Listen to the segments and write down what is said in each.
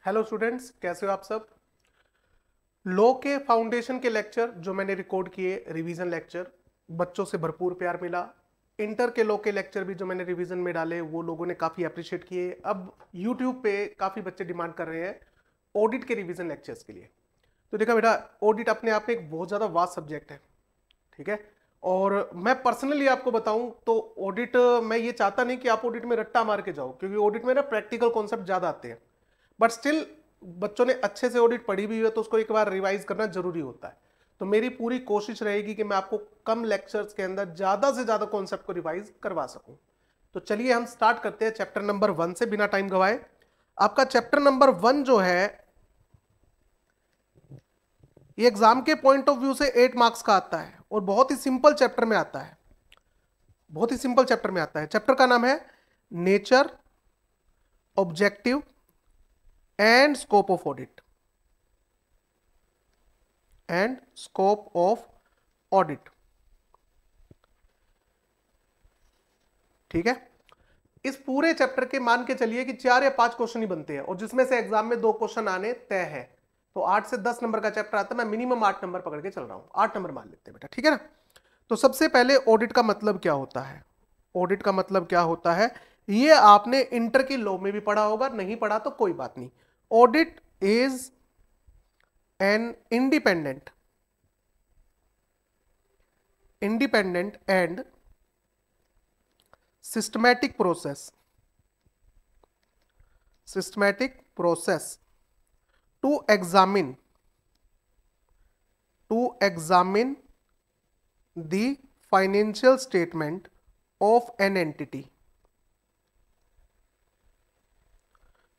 Hello students, कैसे हो आप सब। लॉ के फाउंडेशन के लेक्चर जो मैंने रिकॉर्ड किए, रिवीजन लेक्चर, बच्चों से भरपूर प्यार मिला। इंटर के लॉ के लेक्चर भी जो मैंने रिवीजन में डाले वो लोगों ने काफ़ी अप्रिशिएट किए। अब यूट्यूब पे काफ़ी बच्चे डिमांड कर रहे हैं ऑडिट के रिवीजन लेक्चर्स के लिए। तो देखा बेटा, ऑडिट अपने आप में एक बहुत ज़्यादा वास्ट सब्जेक्ट है, ठीक है। और मैं पर्सनली आपको बताऊं तो ऑडिट, मैं ये चाहता नहीं कि आप ऑडिट में रट्टा मार के जाओ, क्योंकि ऑडिट में ना प्रैक्टिकल कॉन्सेप्ट ज़्यादा आते हैं। बट स्टिल बच्चों ने अच्छे से ऑडिट पढ़ी भी है तो उसको एक बार रिवाइज करना जरूरी होता है। तो मेरी पूरी कोशिश रहेगी कि मैं आपको कम लेक्चर्स के अंदर ज्यादा से ज्यादा कॉन्सेप्ट को रिवाइज करवा सकूं। तो चलिए हम स्टार्ट करते हैं चैप्टर नंबर 1 से बिना टाइम गवाए। आपका चैप्टर नंबर 1 जो है ये एग्जाम के पॉइंट ऑफ व्यू से 8 मार्क्स का आता है और बहुत ही सिंपल चैप्टर में आता है। बहुत ही सिंपल चैप्टर में आता है। चैप्टर का नाम है nature, objective and scope of audit. And scope of audit, ठीक है। इस पूरे चैप्टर के मान के चलिए कि 4 या 5 क्वेश्चन ही बनते हैं और जिसमें से एग्जाम में 2 क्वेश्चन आने तय है। तो 8 से 10 नंबर का चैप्टर आता है। मैं मिनिमम 8 नंबर पकड़ के चल रहा हूं, 8 नंबर मान लेते हैं बेटा, ठीक है ना। तो सबसे पहले ऑडिट का मतलब क्या होता है। ऑडिट का मतलब क्या होता है ये आपने इंटर की लॉ में भी पढ़ा होगा, नहीं पढ़ा तो कोई बात नहीं। Audit is an independent and systematic process to examine the financial statement of an entity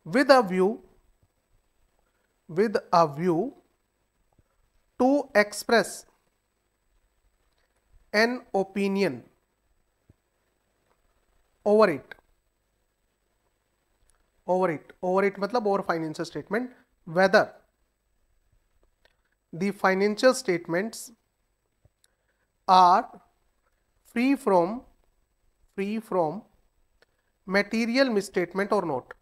with a view to express an opinion over it मतलब over financial statement, whether the financial statements are free from material misstatement or not।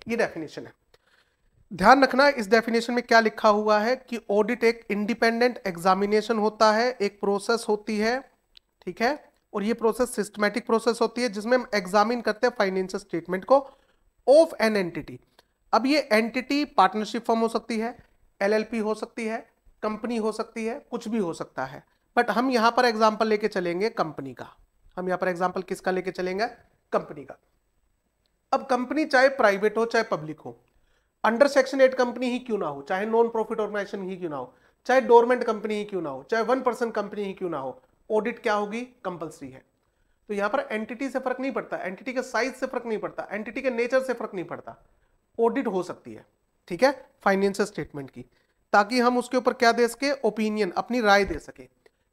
ये definition है। ध्यान रखना इस definition में क्या लिखा हुआ है कि ऑडिट एक इंडिपेंडेंट एग्जामिनेशन होता है, एक प्रोसेस होती है, ठीक है। और ये प्रोसेस सिस्टमैटिक प्रोसेस होती है जिसमें हम एग्जामिन करते हैं फाइनेंशियल स्टेटमेंट को ऑफ एन एंटिटी। अब ये एंटिटी पार्टनरशिप फर्म हो सकती है, एलएलपी हो सकती है, कंपनी हो सकती है, कुछ भी हो सकता है। बट हम यहां पर एग्जाम्पल लेके चलेंगे कंपनी का। हम यहां पर एग्जाम्पल किसका लेके चलेंगे? कंपनी का। अब कंपनी चाहे प्राइवेट हो चाहे पब्लिक हो, अंडर सेक्शन 8 कंपनी ही क्यों ना हो, चाहे नॉन प्रॉफिट ऑर्गेनाइजेशन ही क्यों ना हो, चाहे डोरमेंट कंपनी ही क्यों ना हो, चाहे 1% कंपनी ही क्यों ना हो, ऑडिट क्या होगी? कंपलसरी है। तो यहां पर एंटिटी से फर्क नहीं पड़ता, एंटिटी के साइज से फर्क नहीं पड़ता, एंटिटी के नेचर से फर्क नहीं पड़ता, ऑडिट हो सकती है, ठीक है, फाइनेंशियल स्टेटमेंट की। ताकि हम उसके ऊपर क्या दे सके? ओपिनियन, अपनी राय दे सके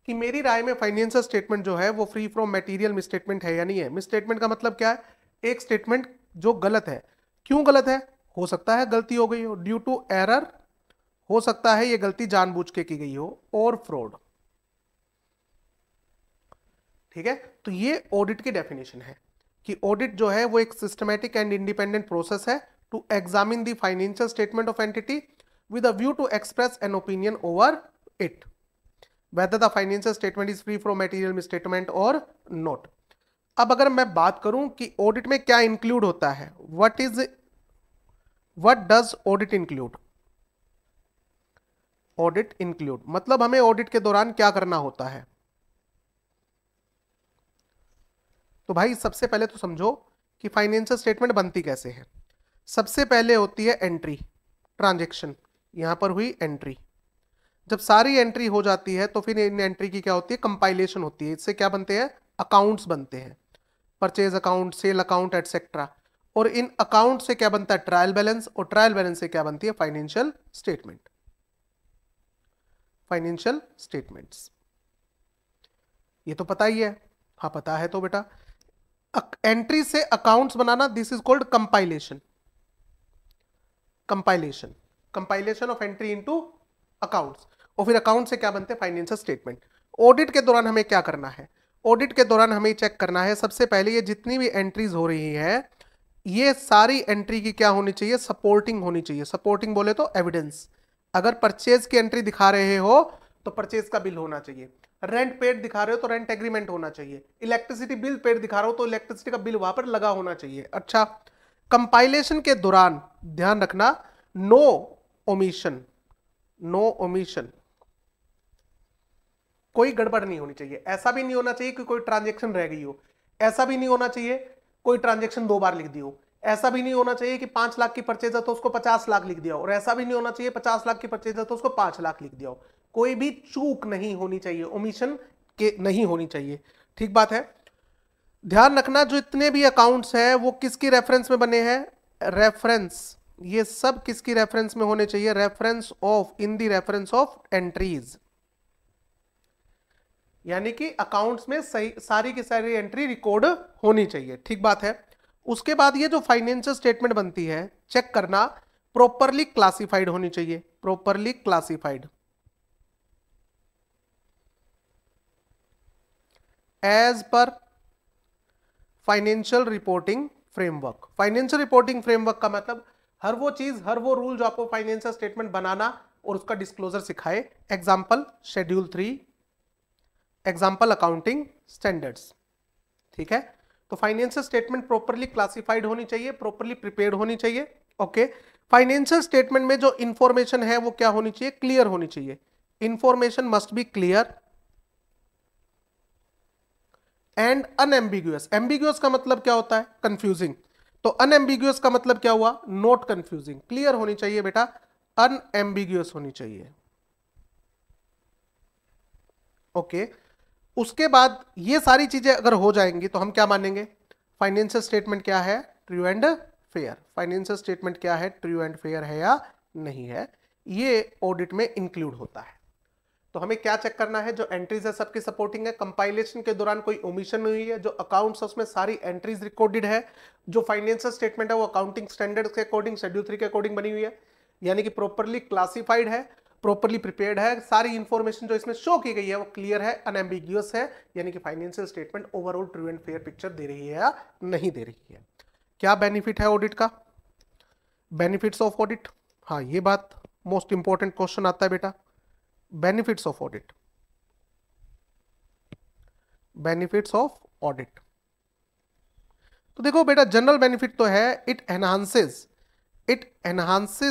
कि मेरी राय में फाइनेंशियल स्टेटमेंट जो है वो फ्री फ्रॉम मटेरियल मिसस्टेटमेंट है या नहीं है। मिसस्टेटमेंट का मतलब क्या है? एक स्टेटमेंट जो गलत है। क्यों गलत है? हो सकता है गलती हो गई हो, ड्यू टू एरर, हो सकता है ये गलती जानबूझ के की गई हो, और फ्रॉड, ठीक है। तो ये ऑडिट की डेफिनेशन है कि ऑडिट जो है वो एक सिस्टमैटिक एंड इंडिपेंडेंट प्रोसेस है to examine the financial statement of entity with a view to express an opinion over it, whether the financial statement is free from material misstatement or not। अब अगर मैं बात करूं कि audit में क्या include होता है, what does audit include? Audit include मतलब हमें ऑडिट के दौरान क्या करना होता है। तो भाई सबसे पहले तो समझो कि फाइनेंशियल स्टेटमेंट बनती कैसे है। सबसे पहले होती है एंट्री, ट्रांजैक्शन, यहां पर हुई एंट्री। जब सारी एंट्री हो जाती है तो फिर इन एंट्री की क्या होती है? कंपाइलेशन होती है। इससे क्या बनते हैं? अकाउंट्स बनते हैं, purchase account, sale account etcetera. और इन अकाउंट से क्या बनता है? ट्रायल बैलेंस, और ट्रायल बैलेंस से क्या बनती है? Financial statement, financial statements. ये तो पता ही है। हाँ पता है तो बेटा, एंट्री से accounts banana, this is called compilation. Compilation of entry into accounts. और फिर अकाउंट से क्या बनते हैं? Financial statement. ऑडिट के दौरान हमें क्या करना है? ऑडिट के दौरान हमें चेक करना है सबसे पहले ये जितनी भी एंट्रीज हो रही है ये सारी एंट्री की क्या होनी चाहिए? सपोर्टिंग होनी चाहिए। सपोर्टिंग बोले तो एविडेंस। अगर परचेज की एंट्री दिखा रहे हो तो परचेज का बिल होना चाहिए। रेंट पेड दिखा रहे हो तो रेंट एग्रीमेंट होना चाहिए। इलेक्ट्रिसिटी बिल पेड दिखा रहे हो तो इलेक्ट्रिसिटी का बिल वहां पर लगा होना चाहिए। अच्छा, कंपाइलेशन के दौरान ध्यान रखना, नो ओमिशन, नो ओमिशन, कोई गड़बड़ नहीं होनी चाहिए। ऐसा भी नहीं होना चाहिए कि कोई ट्रांजेक्शन रह गई हो, ऐसा भी नहीं होना चाहिए कोई ट्रांजेक्शन 2 बार लिख दी हो, ऐसा भी नहीं होना चाहिए कि 5 लाख की परचेज है तो उसको 50 लाख लिख दिया हो, और ऐसा भी नहीं होना चाहिए 50 लाख की परचेज है तो उसको 5 लाख लिख दिया हो। कोई भी चूक नहीं होनी चाहिए, ओमिशन के नहीं होनी चाहिए। ठीक बात है। ध्यान रखना जो इतने भी अकाउंट्स हैं वो किसकी रेफरेंस में बने हैं? रेफरेंस, ये सब किसकी रेफरेंस में होने चाहिए? Reference of, in the reference of entries, यानी कि अकाउंट्स में सही सारी की सारी एंट्री रिकॉर्ड होनी चाहिए। ठीक बात है। उसके बाद ये जो फाइनेंशियल स्टेटमेंट बनती है चेक करना प्रॉपरली क्लासिफाइड होनी चाहिए। Properly classified as per financial reporting framework. Financial reporting framework का मतलब हर वो चीज, हर वो रूल जो आपको फाइनेंशियल स्टेटमेंट बनाना और उसका डिस्क्लोजर सिखाए। Example schedule 3, example accounting standards. ठीक है, तो फाइनेंशियल स्टेटमेंट प्रॉपरली क्लासिफाइड होनी चाहिए, प्रॉपरली प्रिपेयर्ड होनी चाहिए। ओके, फाइनेंशियल स्टेटमेंट में जो इंफॉर्मेशन है वो क्या होनी चाहिए? क्लियर होनी चाहिए। Information must be clear and unambiguous. Ambiguous का मतलब क्या होता है? कंफ्यूजिंग। तो अनएम्बिगुअस का मतलब क्या हुआ? Not confusing. क्लियर होनी चाहिए बेटा, अनएम्बिगुअस होनी चाहिए। ओके, उसके बाद ये सारी चीजें अगर हो जाएंगी तो हम क्या मानेंगे? फाइनेंशियल स्टेटमेंट क्या है? True and fair. Financial statement क्या है? ट्रू एंड फेयर है या नहीं है, ये ऑडिट में इंक्लूड होता है। तो हमें क्या चेक करना है? जो एंट्रीज है सबकी सपोर्टिंग है, कंपाइलेशन के दौरान कोई ओमिशन नहीं हुई है, जो अकाउंट्स है उसमें सारी एंट्रीज रिकॉर्डेड है, जो फाइनेंशियल स्टेटमेंट है वो अकाउंटिंग स्टैंडर्ड्स के अकॉर्डिंग शेड्यूल 3 के अकॉर्डिंग बनी हुई है, यानी कि प्रॉपरली क्लासिफाइड है, प्रॉपरली प्रिपेयर्ड है, सारी इंफॉर्मेशन जो इसमें शो की गई है वो क्लियर है, अनएम्बिगियस है, यानी कि financial statement overall true and fair picture दे रही है या नहीं दे रही है। क्या बेनिफिट है ऑडिट का? बेनिफिट्स ऑफ ऑडिट, हाँ ये बात मोस्ट इंपॉर्टेंट क्वेश्चन आता है बेटा। Benefits of audit, benefits of audit, तो देखो बेटा जनरल बेनिफिट तो है, it enhances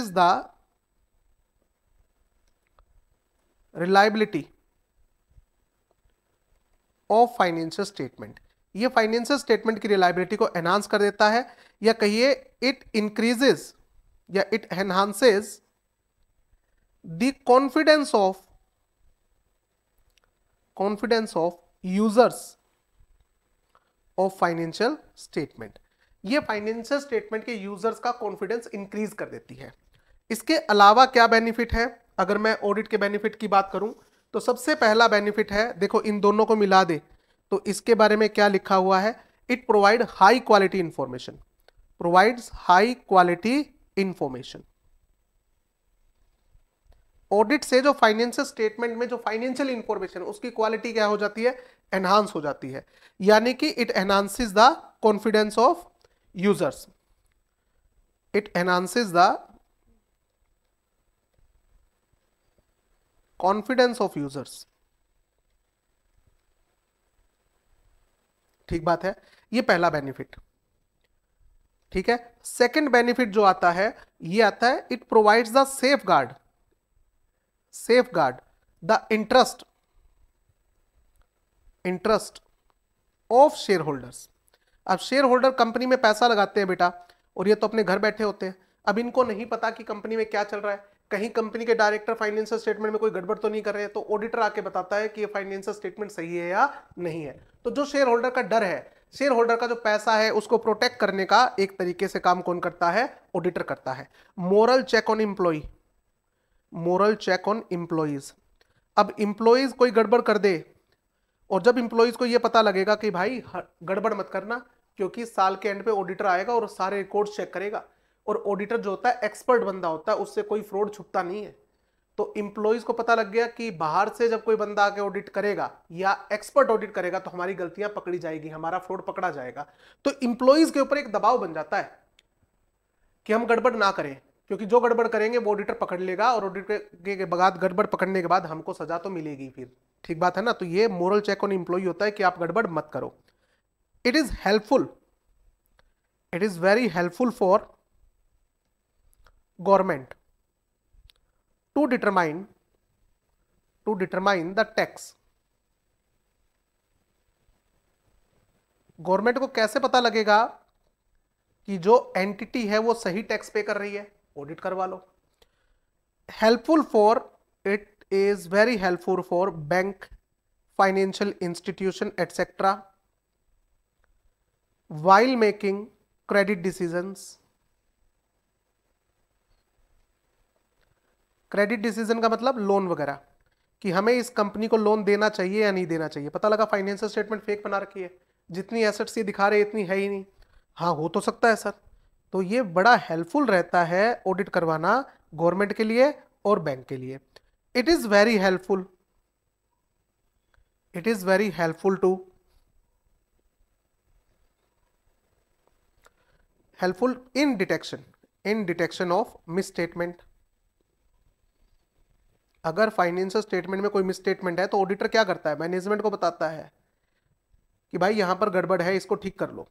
the reliability of financial statement. ये फाइनेंशियल स्टेटमेंट की रिलायबिलिटी को एनहांस कर देता है, या कहिए इट इंक्रीजेस या it enhances the confidence of users of financial statement. ये फाइनेंशियल स्टेटमेंट के यूजर्स का कॉन्फिडेंस इंक्रीज कर देती है। इसके अलावा क्या बेनिफिट है? अगर मैं ऑडिट के बेनिफिट की बात करूं तो सबसे पहला बेनिफिट है, देखो इन दोनों को मिला दे तो इसके बारे में क्या लिखा हुआ है? It provide high quality information, provides high quality information. Audit से जो फाइनेंशियल स्टेटमेंट में जो फाइनेंशियल इंफॉर्मेशन उसकी क्वालिटी क्या हो जाती है? एनहांस हो जाती है, यानी कि it enhances the confidence of users, it enhances the confidence of users. ठीक बात है, ये पहला बेनिफिट। ठीक है, सेकंड बेनिफिट जो आता है ये आता है it provides the safe guard the interest of share holders. अब शेयर होल्डर कंपनी में पैसा लगाते हैं बेटा, और ये तो अपने घर बैठे होते हैं। अब इनको नहीं पता कि कंपनी में क्या चल रहा है, कहीं कंपनी के डायरेक्टर फाइनेंशियल स्टेटमेंट में कोई गड़बड़ तो नहीं कर रहे हैं, तो ऑडिटर आके बताता है कि ये फाइनेंशियल स्टेटमेंट सही है या नहीं है। तो जो शेयर होल्डर का डर है, शेयर होल्डर का जो पैसा है उसको प्रोटेक्ट करने का एक तरीके से काम कौन करता है? ऑडिटर करता है। Moral check on employ, moral check on employees. अब एम्प्लॉइज कोई गड़बड़ कर दे, और जब एम्प्लॉइज को यह पता लगेगा कि भाई गड़बड़ मत करना, क्योंकि साल के एंड पे ऑडिटर आएगा और सारे रिकॉर्ड चेक करेगा, और ऑडिटर जो होता है एक्सपर्ट बंदा होता है, उससे कोई फ्रॉड छुपता नहीं है। तो इंप्लॉइज को पता लग गया कि बाहर से जब कोई बंदा आके ऑडिट करेगा या एक्सपर्ट ऑडिट करेगा तो हमारी गलतियां पकड़ी जाएगी, हमारा फ्रॉड पकड़ा जाएगा। तो इंप्लॉइज के ऊपर एक दबाव बन जाता है कि हम गड़बड़ ना करें, क्योंकि जो गड़बड़ करेंगे वो ऑडिटर पकड़ लेगा और ऑडिटर के बाद गड़बड़ पकड़ने के बाद हमको सजा तो मिलेगी फिर। ठीक बात है ना। तो ये मोरल चेक ऑन एम्प्लॉय होता है कि आप गड़बड़ मत करो। It is helpful, it is very helpful for government to determine the tax. Government को कैसे पता लगेगा कि जो एंटिटी है वो सही टैक्स पे कर रही है? ऑडिट करवा लो। Helpful for, it is very helpful for bank, financial institution etc. while making credit decisions। Credit decision का मतलब लोन वगैरह, कि हमें इस कंपनी को लोन देना चाहिए या नहीं देना चाहिए। पता लगा फाइनेंशियल स्टेटमेंट फेक बना रखी है, जितनी एसेट्स ये दिखा रहे इतनी है ही नहीं। हाँ हो तो सकता है सर। तो ये बड़ा हेल्पफुल रहता है ऑडिट करवाना गवर्नमेंट के लिए और बैंक के लिए। It is very helpful, it is very helpful to helpful in detection of misstatement। अगर फाइनेंशियल स्टेटमेंट में कोई मिसस्टेटमेंट है तो ऑडिटर क्या करता है? मैनेजमेंट को बताता है कि भाई यहां पर गड़बड़ है, इसको ठीक कर लो।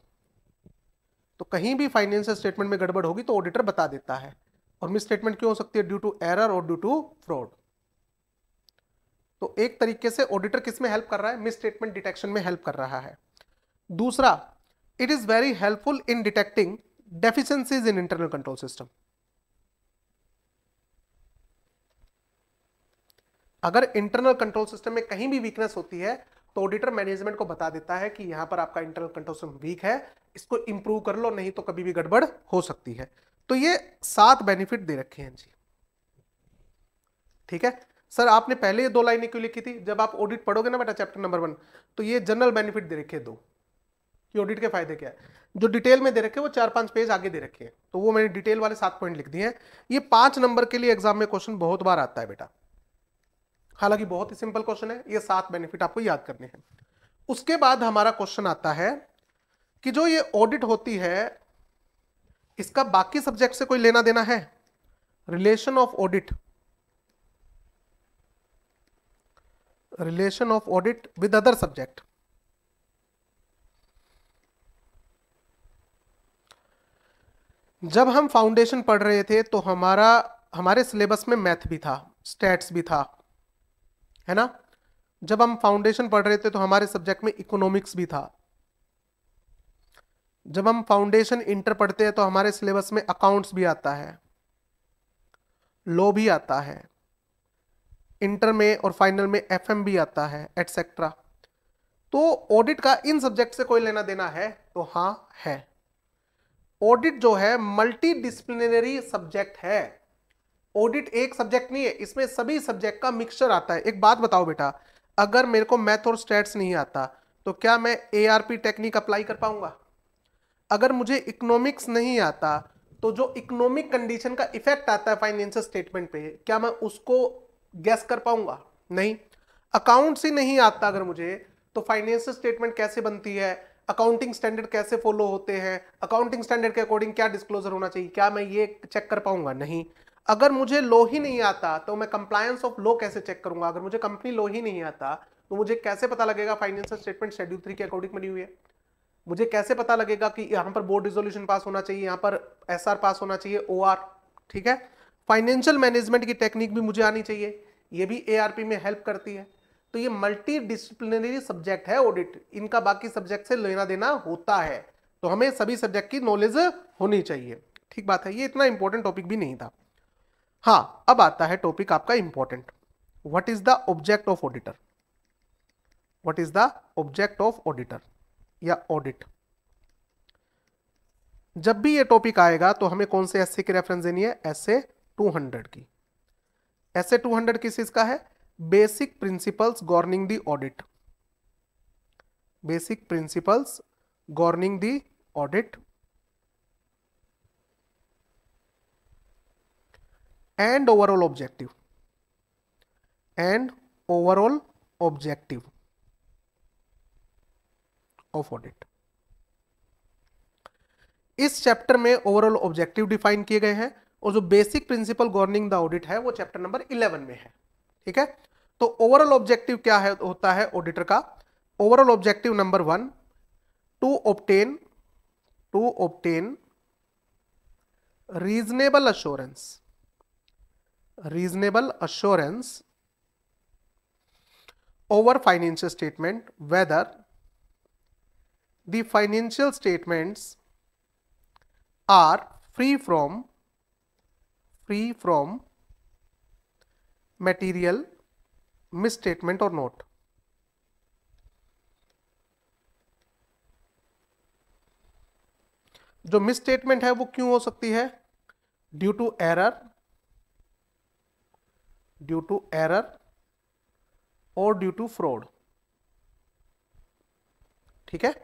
तो कहीं भी फाइनेंशियल स्टेटमेंट में गड़बड़ होगी तो ऑडिटर बता देता है। और मिसस्टेटमेंट क्यों हो सकती है? ड्यू टू एरर और ड्यू टू फ्रॉड। तो एक तरीके से ऑडिटर किस में हेल्प कर रहा है? मिस स्टेटमेंट डिटेक्शन में हेल्प कर रहा है। दूसरा, it is very helpful in detecting deficiencies in internal control system. अगर इंटरनल कंट्रोल सिस्टम में कहीं भी वीकनेस होती है तो ऑडिटर मैनेजमेंट को बता देता है कि यहां पर आपका इंटरनल कंट्रोल सिस्टम वीक है, इसको इंप्रूव कर लो, नहीं तो कभी भी गड़बड़ हो सकती है। तो ये 7 बेनिफिट दे रखे हैं जी। ठीक है सर, आपने पहले ये 2 लाइनें क्यों लिखी थी? जब आप ऑडिट पढ़ोगे ना बेटा चैप्टर नंबर 1, तो ये जनरल बेनिफिट दे रखे 2 कि ऑडिट के फायदे क्या है। जो डिटेल में दे रखे वो 4-5 पेज आगे दे रखे हैं, तो वो मैंने डिटेल वाले 7 पॉइंट लिख दिए हैं। ये 5 नंबर के लिए एग्जाम में क्वेश्चन बहुत बार आता है बेटा, हालांकि बहुत ही सिंपल क्वेश्चन है। ये 7 बेनिफिट आपको याद करने हैं। उसके बाद हमारा क्वेश्चन आता है कि जो ये ऑडिट होती है इसका बाकी सब्जेक्ट से कोई लेना देना है? Relation of audit, relation of audit with other subject. जब हम फाउंडेशन पढ़ रहे थे तो हमारे सिलेबस में मैथ भी था, स्टैट्स भी था, है ना। जब हम फाउंडेशन पढ़ रहे थे तो हमारे सब्जेक्ट में इकोनॉमिक्स भी था। जब हम फाउंडेशन इंटर पढ़ते हैं तो हमारे सिलेबस में अकाउंट्स भी आता है, लॉ भी आता है, इंटर में और फाइनल में एफएम भी आता है, एटसेट्रा। तो ऑडिट का इन सब्जेक्ट से कोई लेना देना है? तो हाँ है। ऑडिट जो है मल्टी डिसिप्लिनरी सब्जेक्ट है। ऑडिट एक सब्जेक्ट नहीं है, इसमें सभी सब्जेक्ट का मिक्सचर आता है। एक बात बताओ बेटा, अगर मेरे को मैथ और स्टैट्स नहीं आता तो क्या मैं एआरपी टेक्निक अप्लाई कर पाऊंगा? अगर मुझे इकोनॉमिक्स नहीं आता तो जो इकोनॉमिक कंडीशन का इफेक्ट आता है फाइनेंशियल स्टेटमेंट पे, क्या मैं उसको गैस कर पाऊंगा? नहीं। अकाउंट्स ही नहीं आता अगर मुझे, तो फाइनेंशियल स्टेटमेंट कैसे बनती है, अकाउंटिंग स्टैंडर्ड कैसे फॉलो होते हैं, अकाउंटिंग स्टैंडर्ड के अकॉर्डिंग क्या डिस्क्लोजर होना चाहिए, क्या मैं ये चेक कर पाऊंगा? नहीं। अगर मुझे लॉ ही नहीं आता तो मैं कंप्लायंस ऑफ लॉ कैसे चेक करूंगा? अगर मुझे कंपनी लॉ ही नहीं आता तो मुझे कैसे पता लगेगा फाइनेंशियल स्टेटमेंट शेड्यूल 3 के अकॉर्डिंग बनी हुई है? मुझे कैसे पता लगेगा कि यहां पर बोर्ड रिजोल्यूशन पास होना चाहिए, यहां पर एसआर पास होना चाहिए, ओआर? ठीक है। फाइनेंशियल मैनेजमेंट की टेक्निक भी मुझे आनी चाहिए, ये भी एआरपी में हेल्प करती है। तो ये मल्टी डिसिप्लिनरी सब्जेक्ट है ऑडिट, इनका बाकी सब्जेक्ट से लेना देना होता है, तो हमें सभी सब्जेक्ट की नॉलेज होनी चाहिए। ठीक बात है, ये इतना इंपॉर्टेंट टॉपिक भी नहीं था। हाँ, अब आता है टॉपिक आपका important, what is the object of auditor? What is the object of auditor या ऑडिट? जब भी ये टॉपिक आएगा तो हमें कौन से एसए की रेफरेंस देनी है? एसए 200 की। एसए 200 किस चीज का है? Basic principles governing the audit, basic principles governing the audit and overall objective. And overall objective of audit. इस चैप्टर में ओवरऑल ऑब्जेक्टिव डिफाइन किए गए हैं और जो basic principle governing the audit है वो चैप्टर नंबर 11 में है। ठीक है, तो ओवरऑल ऑब्जेक्टिव क्या है, होता है ऑडिटर का। Overall objective number 1, to obtain reasonable assurance over financial statement whether the financial statements are free from material misstatement or not। जो मिसस्टेटमेंट है वो क्यों हो सकती है? ड्यू टू एरर और ड्यू टू फ्रॉड। ठीक है,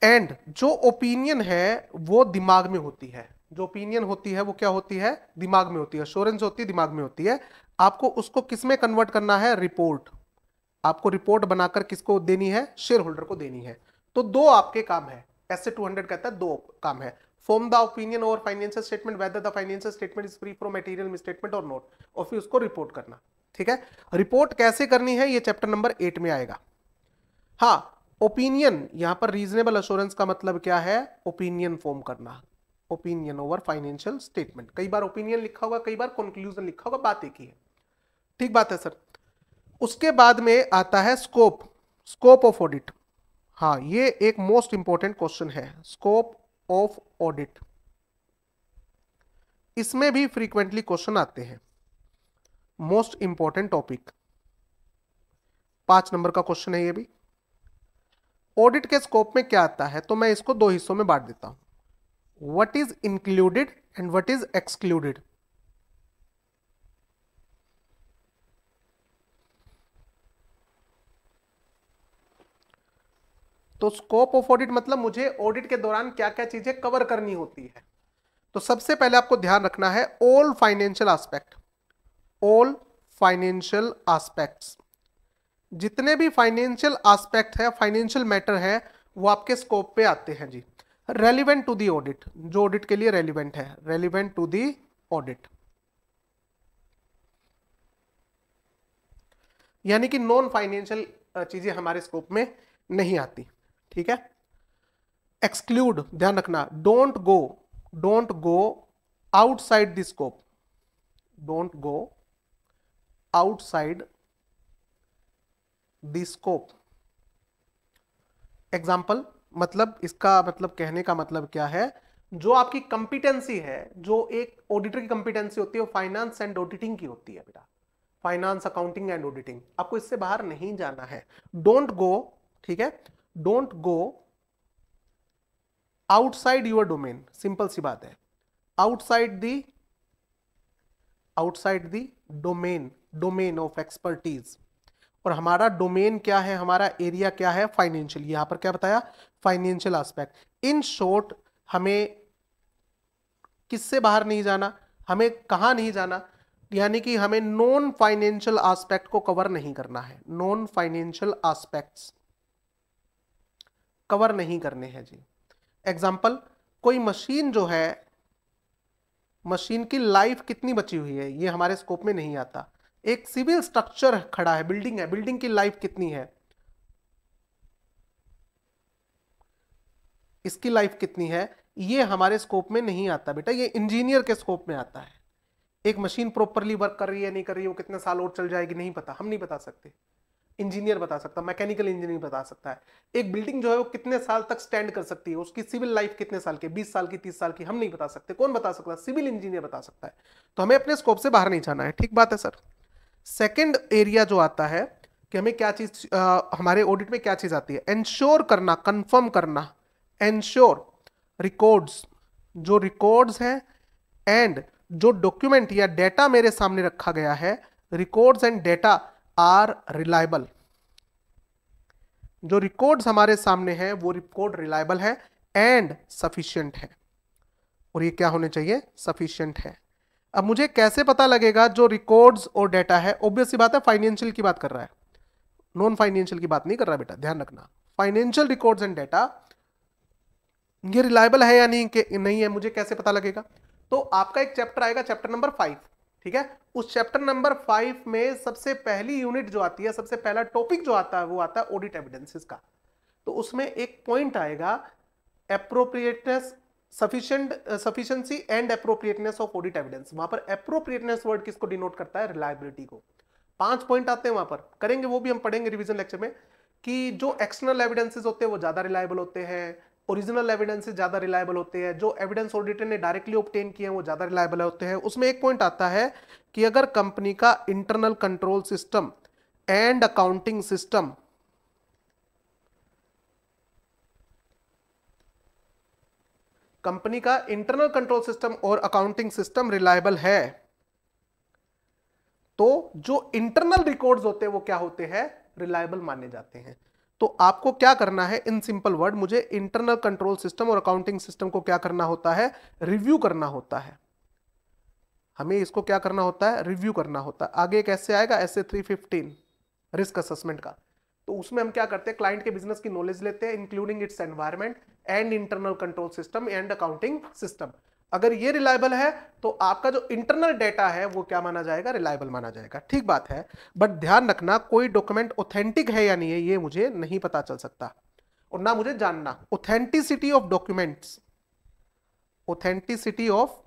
एंड जो ओपिनियन है वो दिमाग में होती है। जो ओपिनियन होती है वो क्या होती है? दिमाग में होती है। एश्योरेंस होती है दिमाग में होती है। आपको उसको किस में कन्वर्ट करना है? रिपोर्ट। आपको रिपोर्ट बनाकर किसको देनी है? शेयर होल्डर को देनी है। तो दो आपके काम है, ऐसे 200 कहता है दो काम है। फॉर्म द ओपिनियन और financial statement whether the financial statement is free from material misstatement और नॉट, और फिर उसको रिपोर्ट करना। ठीक है, रिपोर्ट कैसे करनी है ये चैप्टर नंबर 8 में आएगा। हाँ, ओपिनियन, यहां पर रीजनेबल अश्योरेंस का मतलब क्या है? ओपिनियन फॉर्म करना, ओपिनियन ओवर फाइनेंशियल स्टेटमेंट। कई बार ओपिनियन लिखा होगा, कई बार कंक्लूजन लिखा होगा, बात एक ही है। ठीक बात है सर। उसके बाद में आता है स्कोप ऑफ ऑडिट। हाँ, ये एक मोस्ट इंपॉर्टेंट क्वेश्चन है, स्कोप ऑफ ऑडिट। इसमें भी फ्रीक्वेंटली क्वेश्चन आते हैं। मोस्ट इंपॉर्टेंट टॉपिक, 5 नंबर का क्वेश्चन है ये भी। ऑडिट के स्कोप में क्या आता है? तो मैं इसको दो हिस्सों में बांट देता हूं, what is included and what is excluded. तो स्कोप ऑफ ऑडिट मतलब मुझे ऑडिट के दौरान क्या क्या चीजें कवर करनी होती है। तो सबसे पहले आपको ध्यान रखना है ऑल फाइनेंशियल एस्पेक्ट्स। जितने भी फाइनेंशियल एस्पेक्ट है, फाइनेंशियल मैटर है, वो आपके स्कोप पे आते हैं जी। रेलिवेंट टू दी ऑडिट, जो ऑडिट के लिए रेलिवेंट है, रेलिवेंट टू दी ऑडिट, यानी कि नॉन फाइनेंशियल चीजें हमारे स्कोप में नहीं आती। ठीक है, एक्सक्लूड, ध्यान रखना, don't go outside the scope, don't go outside the scope. Example, मतलब इसका मतलब कहने का मतलब क्या है? जो आपकी कंपिटेंसी है, जो एक ऑडिटर की कंपिटेंसी होती है, वो फाइनेंस एंड ऑडिटिंग की होती है बेटा, फाइनेंस, अकाउंटिंग एंड ऑडिटिंग। आपको इससे बाहर नहीं जाना है। डोंट गो, ठीक है, don't go outside your domain, simple सी बात है, outside the domain of expertise. और हमारा डोमेन क्या है, हमारा एरिया क्या है? फाइनेंशियल। यहां पर क्या बताया? Financial aspect. इन शॉर्ट, हमें किससे बाहर नहीं जाना, हमें कहां नहीं जाना, यानी कि हमें नॉन फाइनेंशियल एस्पेक्ट को कवर नहीं करना है। नॉन फाइनेंशियल एस्पेक्ट्स कवर नहीं करने हैं जी। एग्जाम्पल, कोई मशीन जो है, मशीन की लाइफ कितनी बची हुई है, ये हमारे स्कोप में नहीं आता। एक सिविल स्ट्रक्चर खड़ा है, बिल्डिंग है, बिल्डिंग की लाइफ कितनी है, इसकी लाइफ कितनी है, ये हमारे स्कोप में नहीं आता बेटा, ये इंजीनियर के स्कोप में आता है। एक मशीन प्रॉपरली वर्क कर रही है नहीं कर रही है, वो कितने साल और चल जाएगी नहीं पता, हम नहीं बता सकते, इंजीनियर बता सकता, मैकेनिकल इंजीनियर बता सकता है। एक बिल्डिंग जो है वो कितने साल तक स्टैंड कर सकती है, उसकी सिविल लाइफ कितने साल की, 20 साल की, 30 साल की, हम नहीं बता सकते। कौन बता सकता है? सिविल इंजीनियर बता सकता है। तो हमें अपने स्कोप से बाहर नहीं जाना है। ठीक बात है सर। सेकेंड एरिया जो आता है कि हमें क्या चीज, हमारे ऑडिट में क्या चीज आती है? इंश्योर करना, कंफर्म करना, इंश्योर रिकॉर्ड्स, जो रिकॉर्ड्स हैं एंड जो डॉक्यूमेंट या डेटा मेरे सामने रखा गया है, records and data are reliable. जो रिकॉर्ड्स हमारे सामने है वो रिकॉर्ड रिलायबल है एंड सफिशिएंट है। और ये क्या होने चाहिए? सफिशिएंट है। अब मुझे कैसे पता लगेगा जो रिकॉर्ड्स और डेटा है, ऑब्वियस सी बात है फाइनेंशियल की बात कर रहा है, नॉन फाइनेंशियल की बात नहीं कर रहा बेटा, ध्यान रखना। फाइनेंशियल रिकॉर्ड्स एंड डेटा ये रिलायबल है या नहीं है, मुझे कैसे पता लगेगा? तो आपका एक चैप्टर आएगा, चैप्टर नंबर 5, ठीक है। उस चैप्टर नंबर 5 में सबसे पहली यूनिट जो आती है, सबसे पहला टॉपिक जो आता है वो आता है ऑडिट एविडेंसेस का। तो उसमें एक पॉइंट आएगा appropriateness, sufficiency and appropriateness of audit evidence. वहां पर एप्रोप्रिएटनेस वर्ड किसको डिनोट करता है? रिलायबिलिटी को। 5 पॉइंट आते हैं वहां पर, करेंगे वो भी हम पढ़ेंगे रिवीजन लेक्चर में, कि जो एक्सटर्नल एविडेंसेस होते हैं वो ज्यादा रिलायबल होते हैं, ओरिजिनल एविडेंसेस ज्यादा रिलायबल होते हैं, जो एविडेंस ऑडिटर ने डायरेक्टली ऑब्टेन किए हैं वो ज्यादा रिलायबल होते हैं। उसमें एक पॉइंट आता है कि अगर कंपनी का internal control system and accounting system और अकाउंटिंग सिस्टम रिलायबल है, तो जो इंटरनल रिकॉर्ड्स होते हैं वो क्या होते हैं? रिलायबल माने जाते हैं। तो आपको क्या करना है, इन सिंपल वर्ड, मुझे इंटरनल कंट्रोल सिस्टम और अकाउंटिंग सिस्टम को क्या करना होता है? रिव्यू करना होता है। हमें इसको क्या करना होता है? रिव्यू करना होता है। आगे कैसे आएगा? ऐसे 315 रिस्क असेसमेंट का। तो उसमें हम क्या करते हैं? क्लाइंट के बिजनेस की नॉलेज लेते हैं, including its environment and internal control system and accounting system. अगर ये रिलायबल है तो आपका जो इंटरनल डेटा है वो क्या माना जाएगा? रिलायबल माना जाएगा। ठीक बात है, बट ध्यान रखना कोई डॉक्यूमेंट ऑथेंटिक है या नहीं है ये मुझे नहीं पता चल सकता, और ना मुझे जानना। Authenticity of documents, authenticity of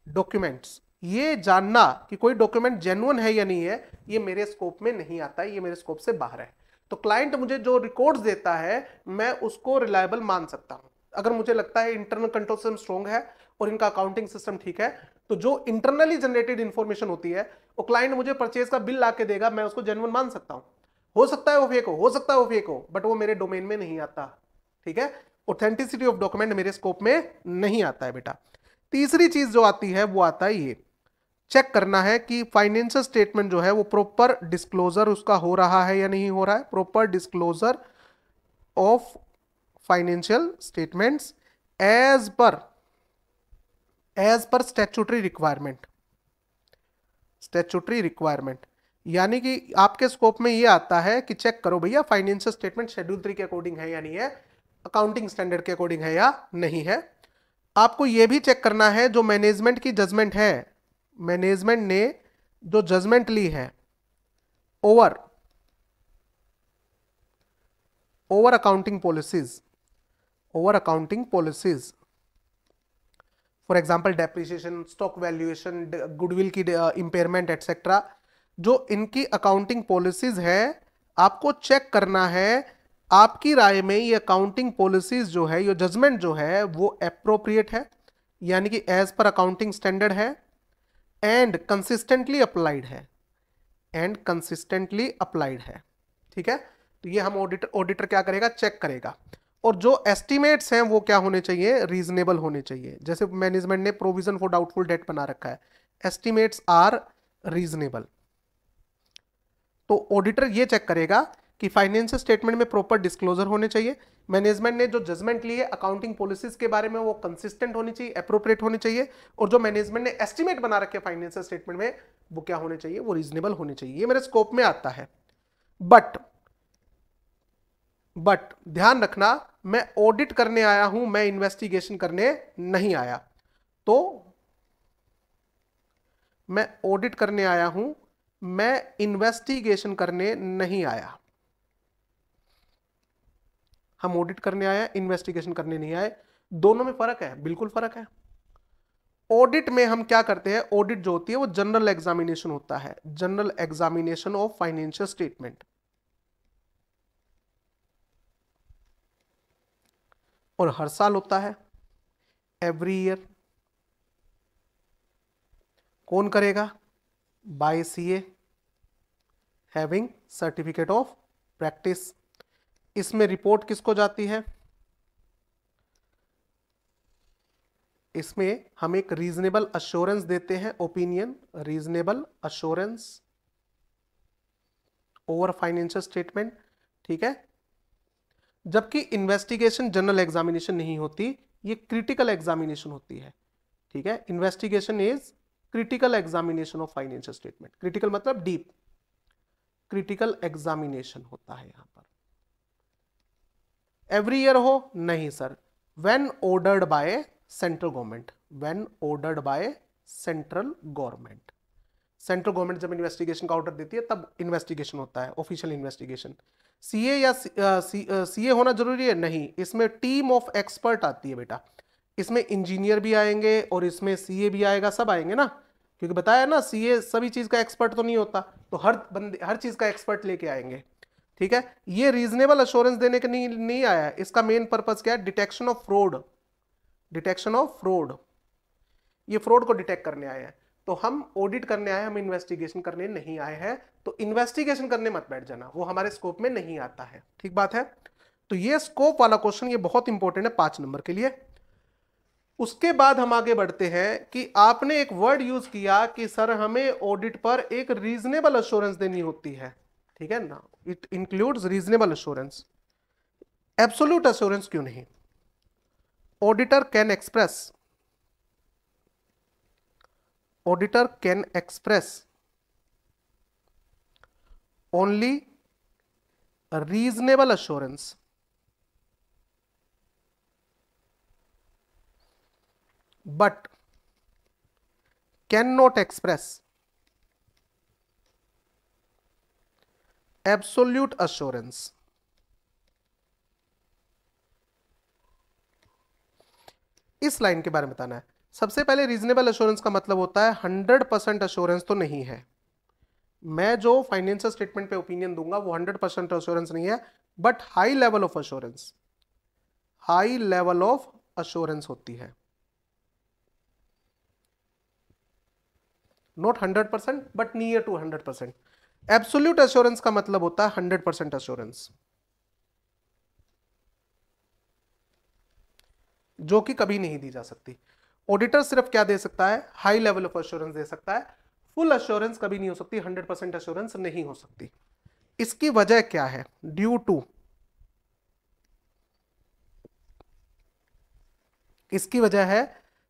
documents, ये जानना कि कोई डॉक्यूमेंट जेन्युइन है या नहीं है, ये मेरे स्कोप में नहीं आता है, ये मेरे स्कोप से बाहर है। तो क्लाइंट मुझे जो रिकॉर्ड्स देता है मैं उसको रिलायबल मान सकता हूं। अगर मुझे लगता है इंटरनल कंट्रोल सिस्टम स्ट्रॉन्ग है और इनका अकाउंटिंग सिस्टम ठीक है, तो जो इंटरनली जनरेटेड इंफॉर्मेशन होती है वो क्लाइंट मुझे परचेज का बिल ला के देगा, मैं उसको जेन्युइन मान सकता हूं। हो सकता है वो फेक हो सकता है वो फेक हो, बट वो मेरे डोमेन में नहीं आता। ठीक है, ऑथेंटिसिटी ऑफ डॉक्यूमेंट मेरे स्कोप में नहीं आता है बेटा। तीसरी चीज जो आती है वो आता है ये चेक करना है कि फाइनेंशियल स्टेटमेंट जो है वो प्रॉपर डिस्क्लोजर उसका हो रहा है या नहीं हो रहा है। Proper disclosure of financial statements as per statutory requirement. Statutory requirement यानी कि आपके स्कोप में ये आता है कि चेक करो भैया फाइनेंशियल स्टेटमेंट शेड्यूल 3 के अकॉर्डिंग है या नहीं है, अकाउंटिंग स्टैंडर्ड के अकॉर्डिंग है या नहीं है। आपको यह भी चेक करना है जो मैनेजमेंट की जजमेंट है, मैनेजमेंट ने जो जजमेंट ली है over accounting policies, for example depreciation, stock valuation, goodwill की इंपेयरमेंट एटसेट्रा, जो इनकी अकाउंटिंग पॉलिसीज है आपको चेक करना है आपकी राय में ये अकाउंटिंग पॉलिसीज जो है, ये जजमेंट जो है वो एप्रोप्रिएट है यानी कि एज पर अकाउंटिंग स्टैंडर्ड है एंड कंसिस्टेंटली अप्लाइड है, ठीक है। तो ये हम ऑडिटर क्या करेगा? चेक करेगा। और जो एस्टिमेट्स हैं वो क्या होने चाहिए? रीजनेबल होने चाहिए। जैसे मैनेजमेंट ने प्रोविजन फॉर डाउटफुल डेट बना रखा है, एस्टिमेट्स आर रीजनेबल। तो ऑडिटर ये चेक करेगा कि फाइनेंशियल स्टेटमेंट में प्रॉपर डिस्क्लोजर होने चाहिए, मैनेजमेंट ने जो जजमेंट ली है अकाउंटिंग पॉलिसीज के बारे में वो कंसिस्टेंट होनी चाहिए, एप्रोप्रिएट होनी चाहिए, और जो मैनेजमेंट ने एस्टिमेट बना रखे फाइनेंशियल स्टेटमेंट में वो क्या होने चाहिए? वो रीजनेबल होने चाहिए। ये मेरे स्कोप में आता है। बट ध्यान रखना मैं ऑडिट करने आया हूं, मैं इन्वेस्टिगेशन करने नहीं आया। तो मैं ऑडिट करने आया हूं, मैं इन्वेस्टिगेशन करने नहीं आया। हम ऑडिट करने आए, इन्वेस्टिगेशन करने नहीं आए, दोनों में फर्क है, बिल्कुल फर्क है। ऑडिट में हम क्या करते हैं? ऑडिट जो होती है वो जनरल एग्जामिनेशन होता है, general examination of financial statement, और हर साल होता है, एवरी ईयर। कौन करेगा? By CA having certificate of practice. इसमें रिपोर्ट किसको जाती है? इसमें हम एक रीजनेबल अश्योरेंस देते हैं, opinion, reasonable assurance over financial statement, ठीक है। जबकि इन्वेस्टिगेशन जनरल एग्जामिनेशन नहीं होती, ये क्रिटिकल एग्जामिनेशन होती है, ठीक है। Investigation is critical examination of financial statement. Critical मतलब डीप, क्रिटिकल एग्जामिनेशन होता है यहां पर। एवरी ईयर हो? नहीं sir, when ordered by central government, when ordered by central government. Central government जब इन्वेस्टिगेशन का ऑर्डर देती है तब इन्वेस्टिगेशन होता है, ऑफिशियल इन्वेस्टिगेशन। सीए या सीए होना जरूरी है? नहीं, इसमें टीम ऑफ एक्सपर्ट आती है बेटा। इसमें इंजीनियर भी आएंगे और इसमें सीए भी आएगा, सब आएंगे ना, क्योंकि बताया ना सीए सभी चीज का एक्सपर्ट तो नहीं होता, तो हर बंदे हर चीज का एक्सपर्ट लेके आएंगे। ठीक है, ये रीजनेबल अश्योरेंस देने के नहीं आया, इसका मेन पर्पस क्या है? Detection of fraud, detection of fraud, ये फ्रॉड को डिटेक्ट करने आए हैं। तो हम ऑडिट करने आए, हम इन्वेस्टिगेशन करने नहीं आए हैं। तो इन्वेस्टिगेशन करने मत बैठ जाना, वो हमारे स्कोप में नहीं आता है। ठीक बात है। तो ये स्कोप वाला क्वेश्चन ये बहुत इंपॉर्टेंट है 5 नंबर के लिए। उसके बाद हम आगे बढ़ते हैं कि आपने एक वर्ड यूज किया कि सर हमें ऑडिट पर एक रीजनेबल अश्योरेंस देनी होती है। ठीक है ना, it includes reasonable assurance. Absolute assurance क्यों नहीं? Auditor can express, auditor can express only a reasonable assurance but cannot express absolute assurance। इस लाइन के बारे में बताना है। सबसे पहले रीजनेबल अश्योरेंस का मतलब होता है 100% अश्योरेंस तो नहीं है। मैं जो फाइनेंशियल स्टेटमेंट पे ओपिनियन दूंगा वो 100% अश्योरेंस नहीं है, but high level of assurance, high level of assurance होती है। Not 100% but near to 100%। Absolute assurance का मतलब होता है 100% अश्योरेंस, जो कि कभी नहीं दी जा सकती। ऑडिटर सिर्फ क्या दे सकता है? हाई लेवल ऑफ अश्योरेंस दे सकता है, फुल अश्योरेंस कभी नहीं हो सकती, 100% अश्योरेंस नहीं हो सकती। इसकी वजह क्या है? ड्यू टू, इसकी वजह है